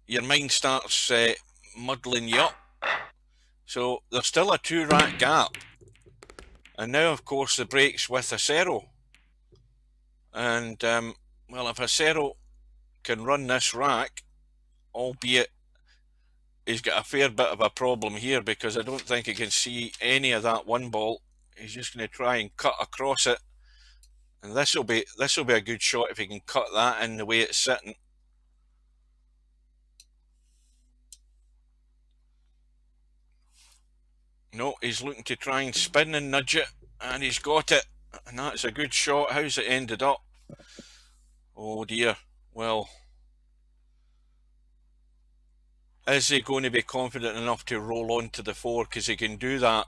your mind starts muddling you up. So there's still a 2-rack gap, and now of course the break's with acero, and well, if acero can run this rack, albeit he's got a fair bit of a problem here, because I don't think he can see any of that 1 ball. He's just going to try and cut across it, and this will be a good shot if he can cut that in the way it's sitting. No, he's looking to try and spin and nudge it, and he's got it, and that's a good shot. How's it ended up? Oh dear. Well, is he going to be confident enough to roll on to the 4? Because he can do that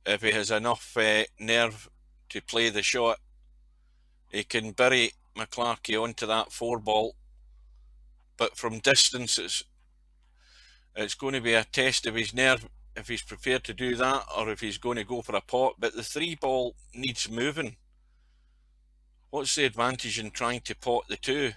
if he has enough nerve to play the shot. He can bury McClarky onto that 4 ball, but from distances, it's going to be a test of his nerve if he's prepared to do that, or if he's going to go for a pot. But the 3 ball needs moving. What's the advantage in trying to pot the 2?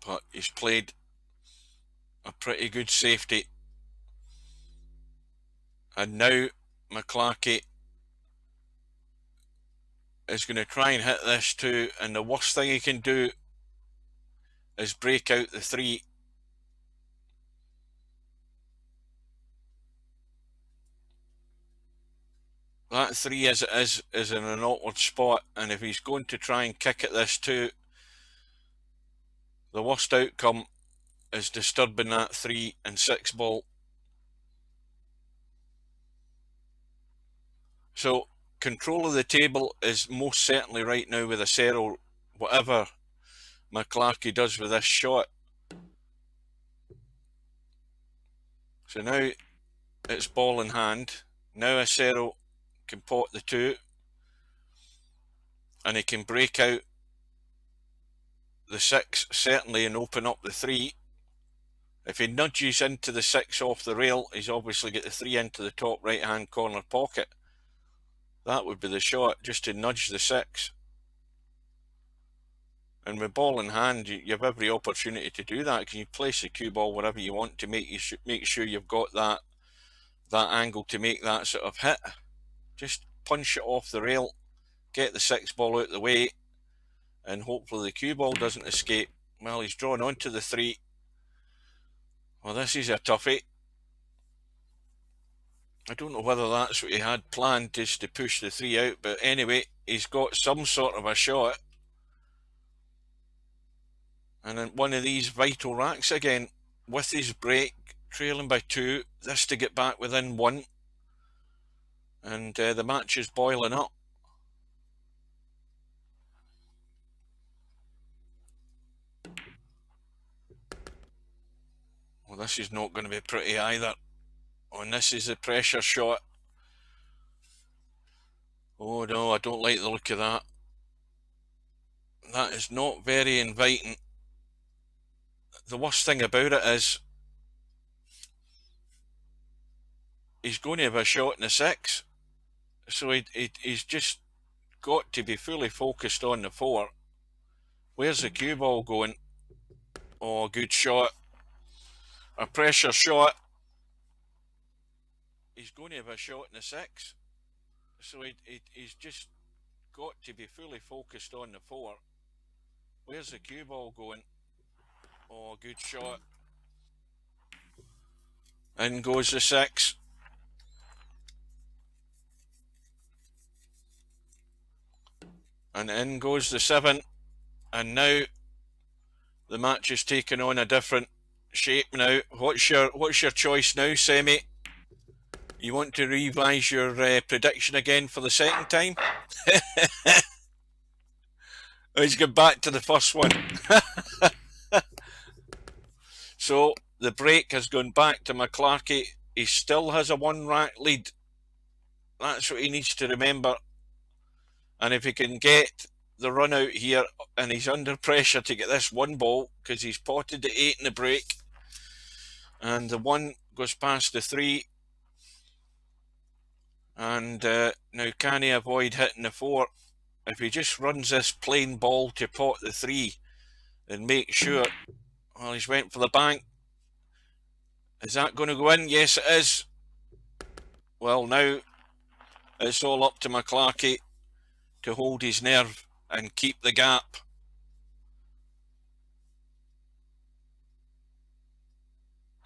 But he's played a pretty good safety, and now McClarky is going to try and hit this 2, and the worst thing he can do is break out the 3. That 3 as it is in an awkward spot, and if he's going to try and kick at this 2, the worst outcome is disturbing that 3 and 6 ball. So control of the table is most certainly right now with acero, whatever McClarky does with this shot. So now it's ball in hand. Now acero can pot the 2, and he can break out the 6 certainly and open up the 3. If he nudges into the 6 off the rail, he's obviously got the 3 into the top right hand corner pocket. That would be the shot, just to nudge the 6. And with ball in hand, you have every opportunity to do that. Can you place the cue ball wherever you want to make sure you've got that angle to make that sort of hit. Just punch it off the rail, get the 6 ball out of the way, and hopefully the cue ball doesn't escape. Well, he's drawn onto the 3. Well, this is a toughie. I don't know whether that's what he had planned, just to push the 3 out, but anyway, he's got some sort of a shot. And in one of these vital racks again, with his break, trailing by 2, this to get back within 1. And the match is boiling up. Well, this is not going to be pretty either. Oh, and this is the pressure shot. Oh no, I don't like the look of that. That is not very inviting. The worst thing about it is he's going to have a shot in the 6. So he's just got to be fully focused on the 4. Where's the cue ball going? Oh, good shot. A pressure shot. He's going to have a shot in the 6. So he's just got to be fully focused on the 4. Where's the cue ball going? Oh, good shot. In goes the 6. And in goes the 7. And now the match is taking on a different shape now. What's your choice now, Semi? You want to revise your prediction again for the second time? Let's get back to the first one. So the break has gone back to McClarky. He still has a 1-rack lead. That's what he needs to remember. And if he can get the run out here, and he's under pressure to get this one ball, because he's potted the 8 in the break, and the 1 goes past the 3, and now can he avoid hitting the 4? If he just runs this plain ball to pot the 3 and make sure, well, he's went for the bank. Is that going to go in? Yes, it is. Well, now it's all up to McClarky to hold his nerve and keep the gap.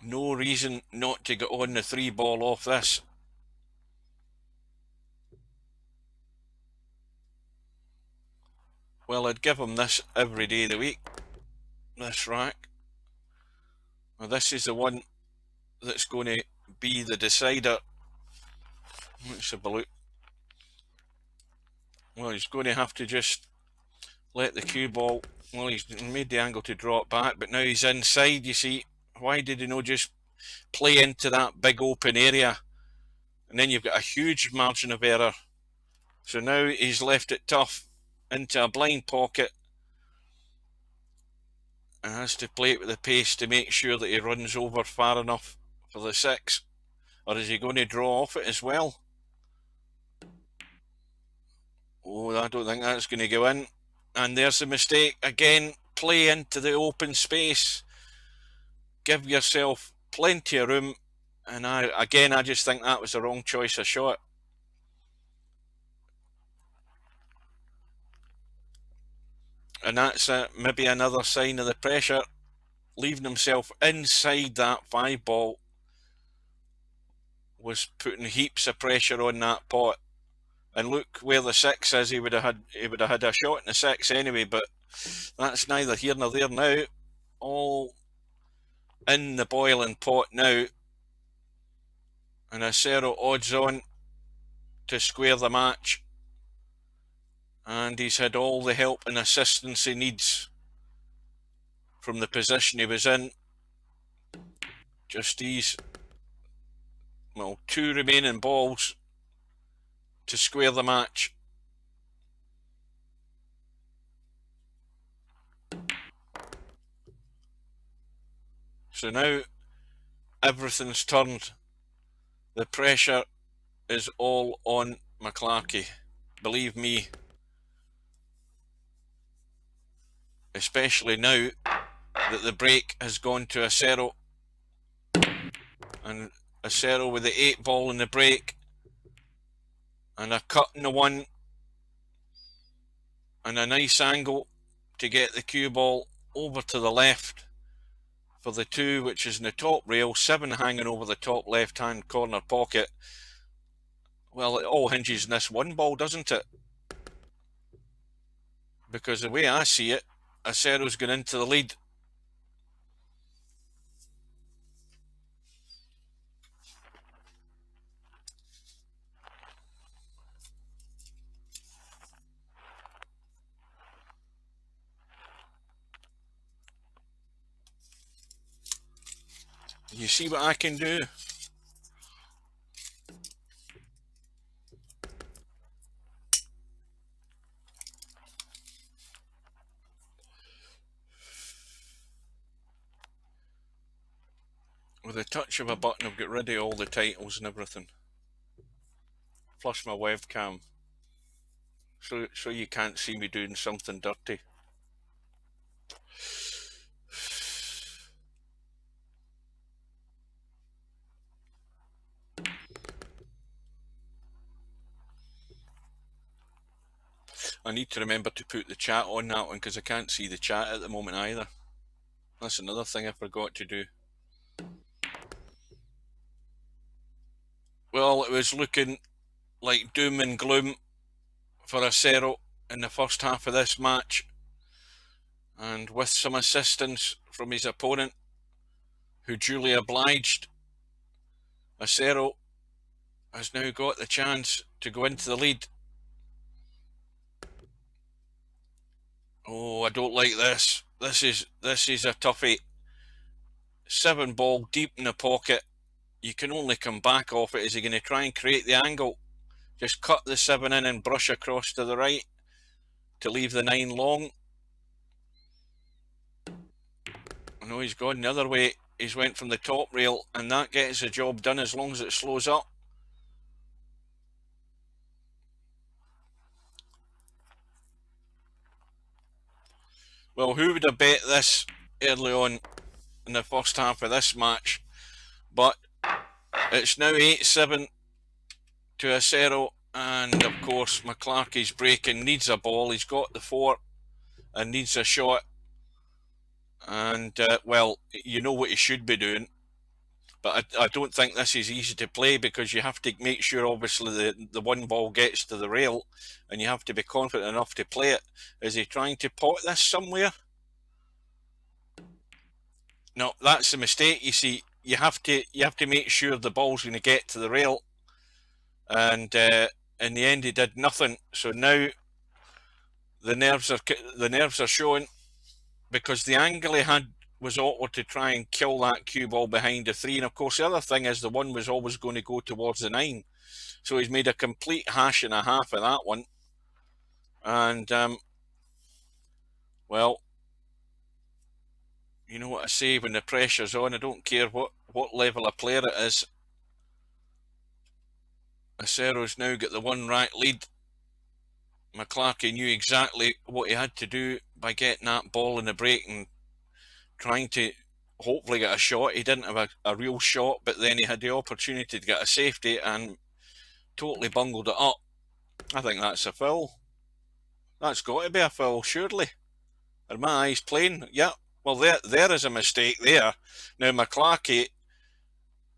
No reason not to get on the 3 ball off this. Well, I'd give him this every day of the week, this rack. Now, this is the one that's going to be the decider. Let's have a look. Well, he's going to have to just let the cue ball, well, he's made the angle to draw it back, but now he's inside, you see. Why did he not just play into that big open area? And then you've got a huge margin of error. So now he's left it tough into a blind pocket and has to play it with the pace to make sure that he runs over far enough for the 6. Or is he going to draw off it as well? Oh, I don't think that's going to go in. And there's the mistake. Again, play into the open space. Give yourself plenty of room. And I just think that was the wrong choice of shot. And that's maybe another sign of the pressure. Leaving himself inside that 5 ball was putting heaps of pressure on that pot. And look where the 6 is. He would have had a shot in the 6 anyway, but that's neither here nor there now. All in the boiling pot now. And Acero odds on to square the match. And he's had all the help and assistance he needs from the position he was in. Just these, well, 2 remaining balls to square the match. So now everything's turned. The pressure is all on McClarky. Believe me. Especially now that the break has gone to Acero. And Acero with the 8 ball in the break. And a cut in the 1. And a nice angle to get the cue ball over to the left for the 2, which is in the top rail. 7 hanging over the top left-hand corner pocket. Well, it all hinges on this 1 ball, doesn't it? Because the way I see it, Acero's going into the lead. You see what I can do? With a touch of a button, I've got rid of all the titles and everything. Plus my webcam. So you can't see me doing something dirty. I need to remember to put the chat on that one because I can't see the chat at the moment either. That's another thing I forgot to do. Well, it was looking like doom and gloom for Acero in the first half of this match. And with some assistance from his opponent, who duly obliged, Acero has now got the chance to go into the lead. Oh, I don't like this. This is a toughie. 7 ball deep in the pocket. You can only come back off it. Is he going to try and create the angle? Just cut the 7 in and brush across to the right to leave the 9 long. I know he's gone the other way. He's went from the top rail, and that gets the job done as long as it slows up. Well, who would have bet this early on in the first half of this match? But it's now 8-7 to acero, and of course McClarky's breaking, needs a ball. He's got the 4 and needs a shot. And well, you know what he should be doing. But I don't think this is easy to play, because you have to make sure, obviously, the 1 ball gets to the rail, and you have to be confident enough to play it. Is he trying to pot this somewhere? No, that's the mistake. You see, you have to make sure the ball's going to get to the rail, and in the end, he did nothing. So now the nerves are showing, because the angle he had was awkward to try and kill that cue ball behind the 3. And of course, the other thing is the 1 was always going to go towards the 9. So he's made a complete hash and a half of that one. And, well, you know what I say when the pressure's on. I don't care what level of player it is. Acero's now got the 1 right lead. McClarky knew exactly what he had to do by getting that ball in the break and trying to hopefully get a shot. He didn't have a real shot, but then he had the opportunity to get a safety and totally bungled it up. I think that's a foul. That's got to be a foul, surely. Are my eyes playing? Yeah. Well, there is a mistake there. Now, McClarky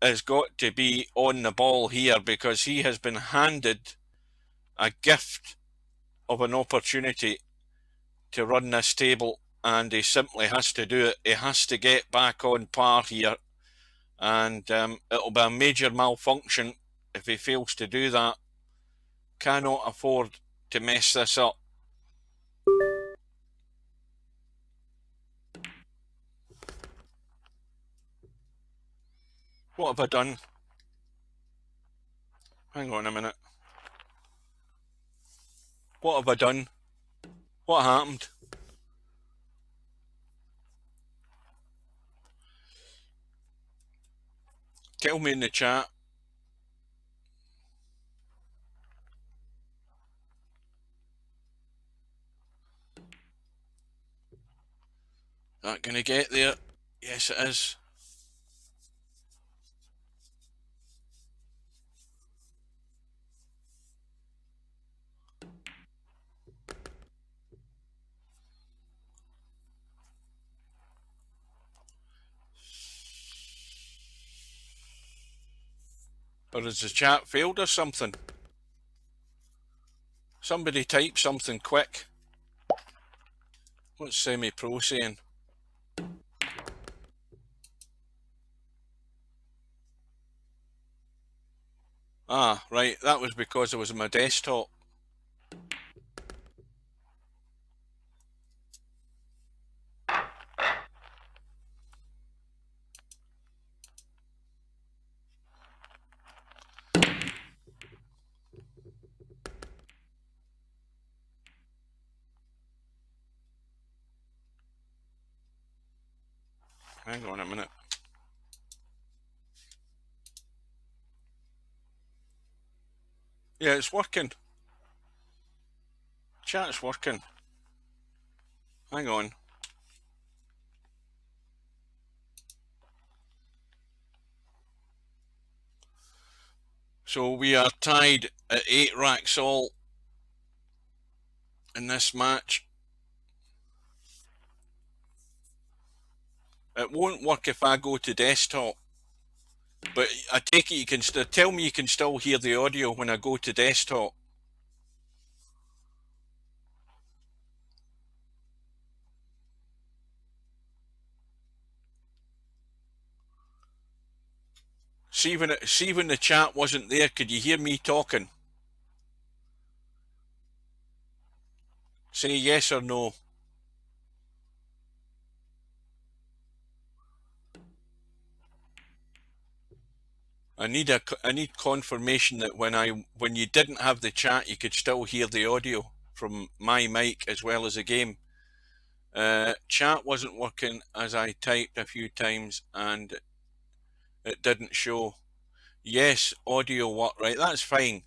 has got to be on the ball here, because he has been handed a gift of an opportunity to run this table, and he simply has to do it. He has to get back on par here, and it'll be a major malfunction if he fails to do that. Cannot afford to mess this up. What have I done? Hang on a minute. What have I done? What happened? Tell me in the chat. That gonna get there? Yes, it is. Or has the chat failed or something? Somebody type something quick. What's Semi-Pro saying? Ah, right, that was because it was on my desktop. Hang on a minute. Yeah, it's working. Chat's working. Hang on. So we are tied at 8 racks all in this match. It won't work if I go to desktop. But I take it you can still tell me you can still hear the audio when I go to desktop. See when the chat wasn't there, could you hear me talking? Say yes or no. I need confirmation that when you didn't have the chat, you could still hear the audio from my mic as well as the game. Chat wasn't working as I typed a few times and it didn't show. Yes, audio worked, right? That's fine.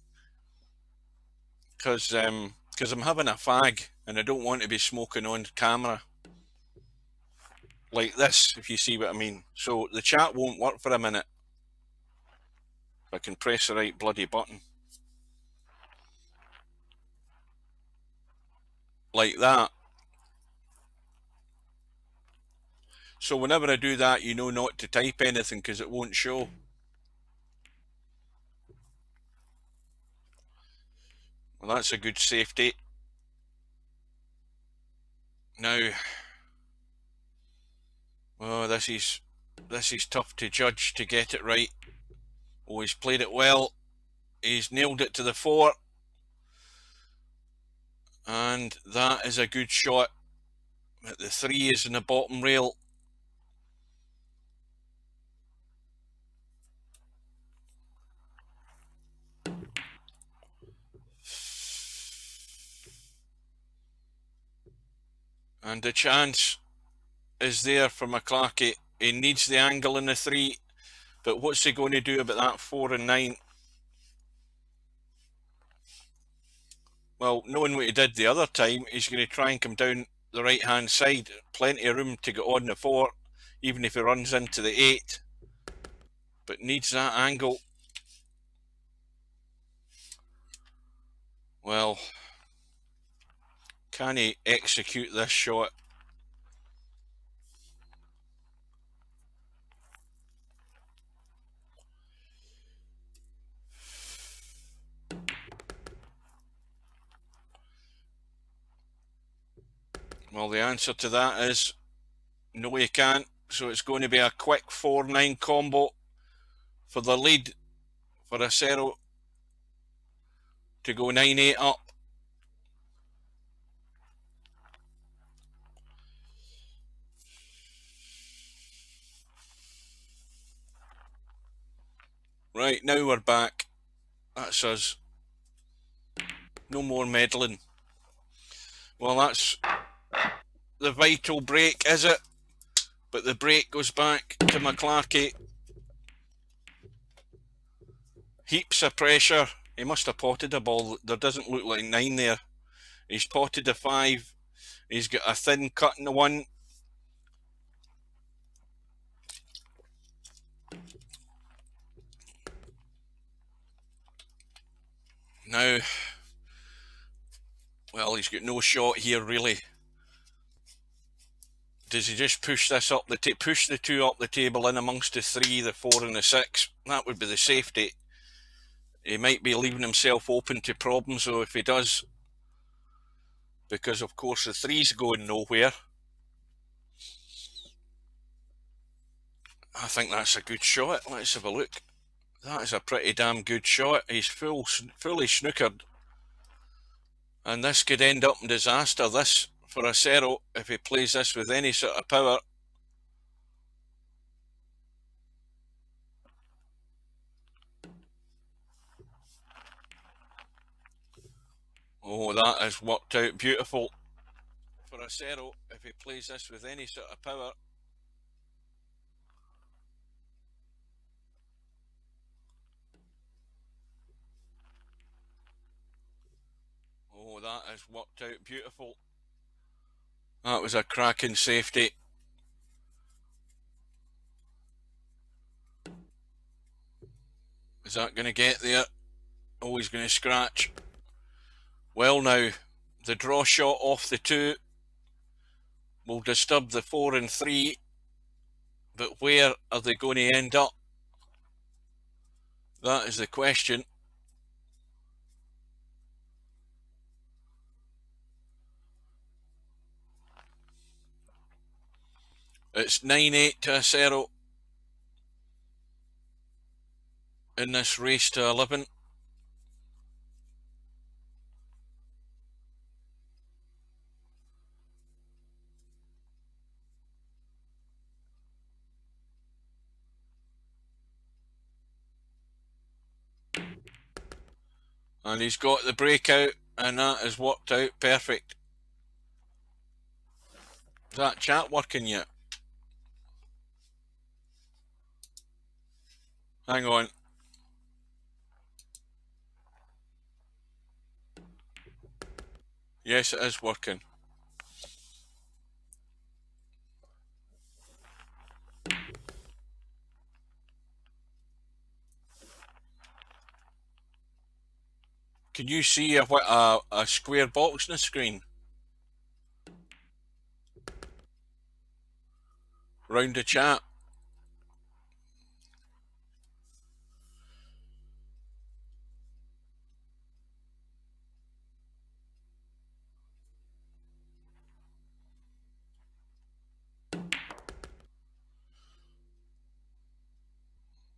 Because I'm having a fag and I don't want to be smoking on camera like this, if you see what I mean. So the chat won't work for a minute. If I can press the right bloody button. Like that. So whenever I do that, you know not to type anything because it won't show. Well, that's a good safety. Now, oh, this is tough to judge to get it right. Oh, he's played it well. He's nailed it to the 4. And that is a good shot. But the 3 is in the bottom rail. And the chance is there for McClarky. He needs the angle in the 3. But what's he going to do about that 4 and 9? Well, knowing what he did the other time, he's going to try and come down the right-hand side. Plenty of room to get on the 4, even if he runs into the 8. But needs that angle. Well, can he execute this shot? Well, the answer to that is no, he can't. So it's going to be a quick 4-9 combo for the lead for Acero to go 9-8 up. Right, now we're back. That's us. No more meddling. Well, that's the vital break, is it? But the break goes back to McClarky. Heaps of pressure. He must have potted a ball. There doesn't look like 9 there. He's potted a 5. He's got a thin cut in the 1. Now, well, he's got no shot here, really. Does he just push this up push the 2 up the table in amongst the 3, the 4 and the 6? That would be the safety. He might be leaving himself open to problems though if he does, because of course the 3's going nowhere. I think that's a good shot. Let's have a look. That is a pretty damn good shot. He's fully snookered. And this could end up in disaster, this, for Acero, if he plays this with any sort of power. Oh, that has worked out beautiful for Acero, if he plays this with any sort of power. Oh, that has worked out beautiful. That was a cracking safety. Is that going to get there? Oh, he's going to scratch. Well now, the draw shot off the 2 will disturb the 4 and 3, but where are they going to end up? That is the question. It's 9-8 to Acero. in this race to 11. And he's got the breakout, and that has worked out perfect. Is that chat working yet? Hang on. Yes, it is working. Can you see a square box on the screen? Round the chat.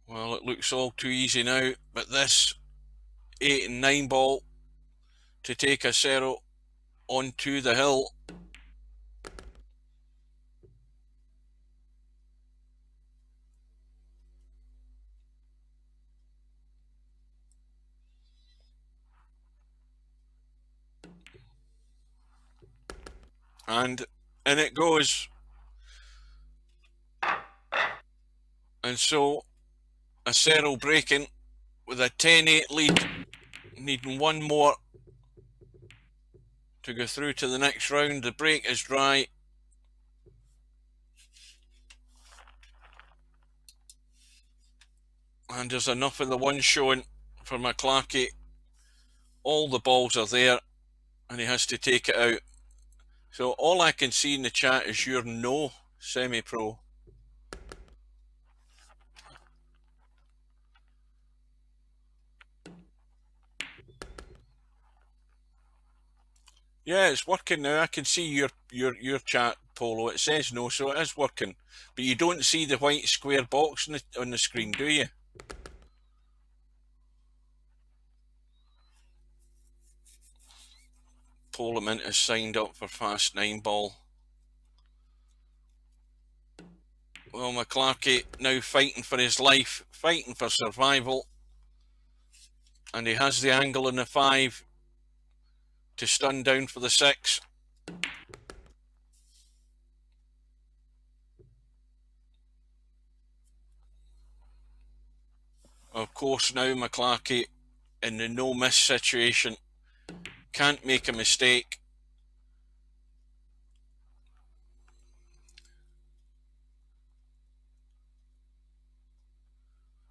Well, it looks all too easy now, but this 8 and 9 ball to take acero onto the hill. And in it goes. And so acero breaking with a 10-8 lead, needing one more to go through to the next round. The break is dry. And there's enough of the one showing for McClarky. All the balls are there, and he has to take it out. So all I can see in the chat is your no, semi-pro. Yeah, it's working now. I can see your chat, Polo. It says no, so it is working. But you don't see the white square box on the screen, do you? Parliament has signed up for fast 9 ball. Well, McClarky now fighting for his life, fighting for survival. And he has the angle in the 5 to stun down for the 6. Of course, now McClarky in the no-miss situation. Can't make a mistake.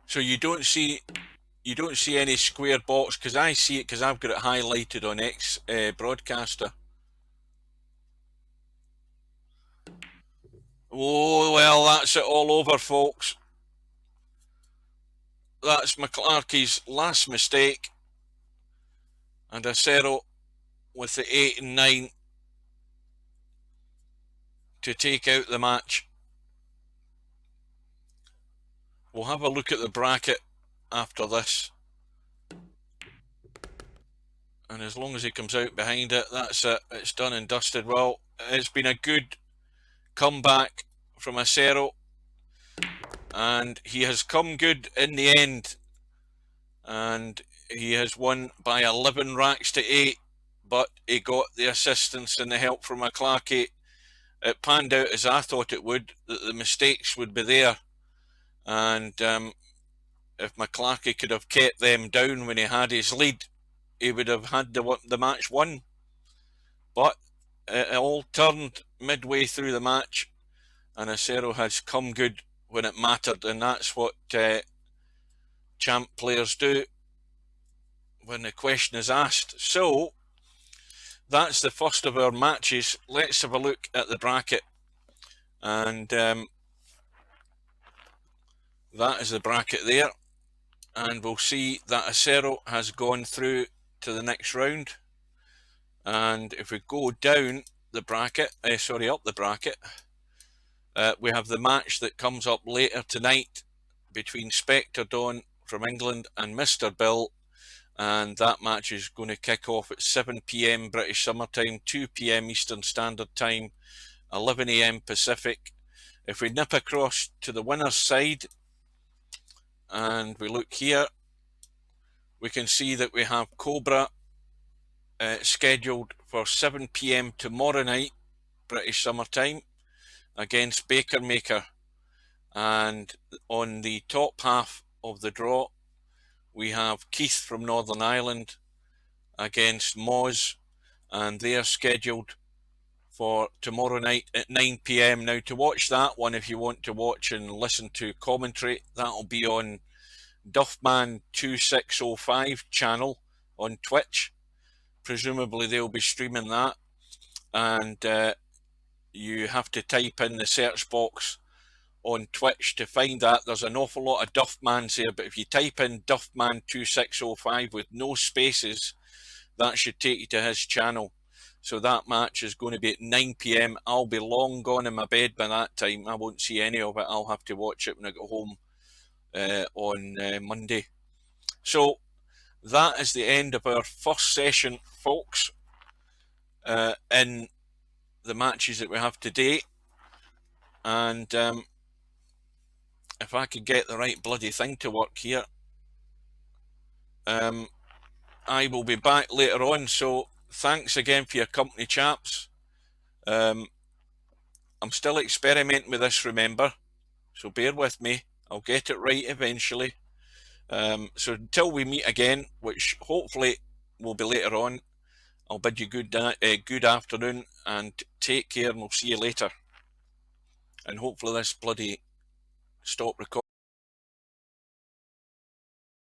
So you don't see any square box, because I see it because I've got it highlighted on X broadcaster. Oh, well, that's it all over, folks. That's McClarky's last mistake. And acero with the 8 and 9 to take out the match. We'll have a look at the bracket after this. And as long as he comes out behind it, that's it. It's done and dusted. Well, it's been a good comeback from acero. And he has come good in the end. And he has won by 11 racks to 8. But he got the assistance and the help from McClarky. It panned out as I thought it would, that the mistakes would be there. And if McClarky could have kept them down when he had his lead, he would have had the match won. But it all turned midway through the match, and acero has come good when it mattered, and that's what champ players do when the question is asked. So that's the first of our matches. Let's have a look at the bracket. And that is the bracket there. And we'll see that acero has gone through to the next round. And if we go down the bracket, up the bracket, we have the match that comes up later tonight between Spectre Dawn from England and Mr. Bill, and that match is going to kick off at 7 p.m. British Summer Time, 2 p.m. Eastern Standard Time, 11 a.m. Pacific. If we nip across to the winner's side and we look here, we can see that we have Cobra scheduled for 7 p.m. tomorrow night, British Summer Time, against Baker Maker. And on the top half of the draw, we have Keith from Northern Ireland against Moz, and they are scheduled for tomorrow night at 9 p.m. Now, to watch that one, if you want to watch and listen to commentary, that'll be on Duffman 2605 channel on Twitch. Presumably they'll be streaming that, and you have to type in the search box on Twitch to find that. There's an awful lot of Duffmans here, but if you type in Duffman 2605 with no spaces, that should take you to his channel. So that match is going to be at 9 p.m. I'll be long gone in my bed by that time. I won't see any of it. I'll have to watch it when I get home on Monday. So that is the end of our first session, folks, in the matches that we have today. And if I could get the right bloody thing to work here, I will be back later on. So thanks again for your company, chaps. I'm still experimenting with this, remember, so bear with me. I'll get it right eventually. So until we meet again, which hopefully will be later on, I'll bid you good afternoon and take care, and we'll see you later. And hopefully this bloody stop recording.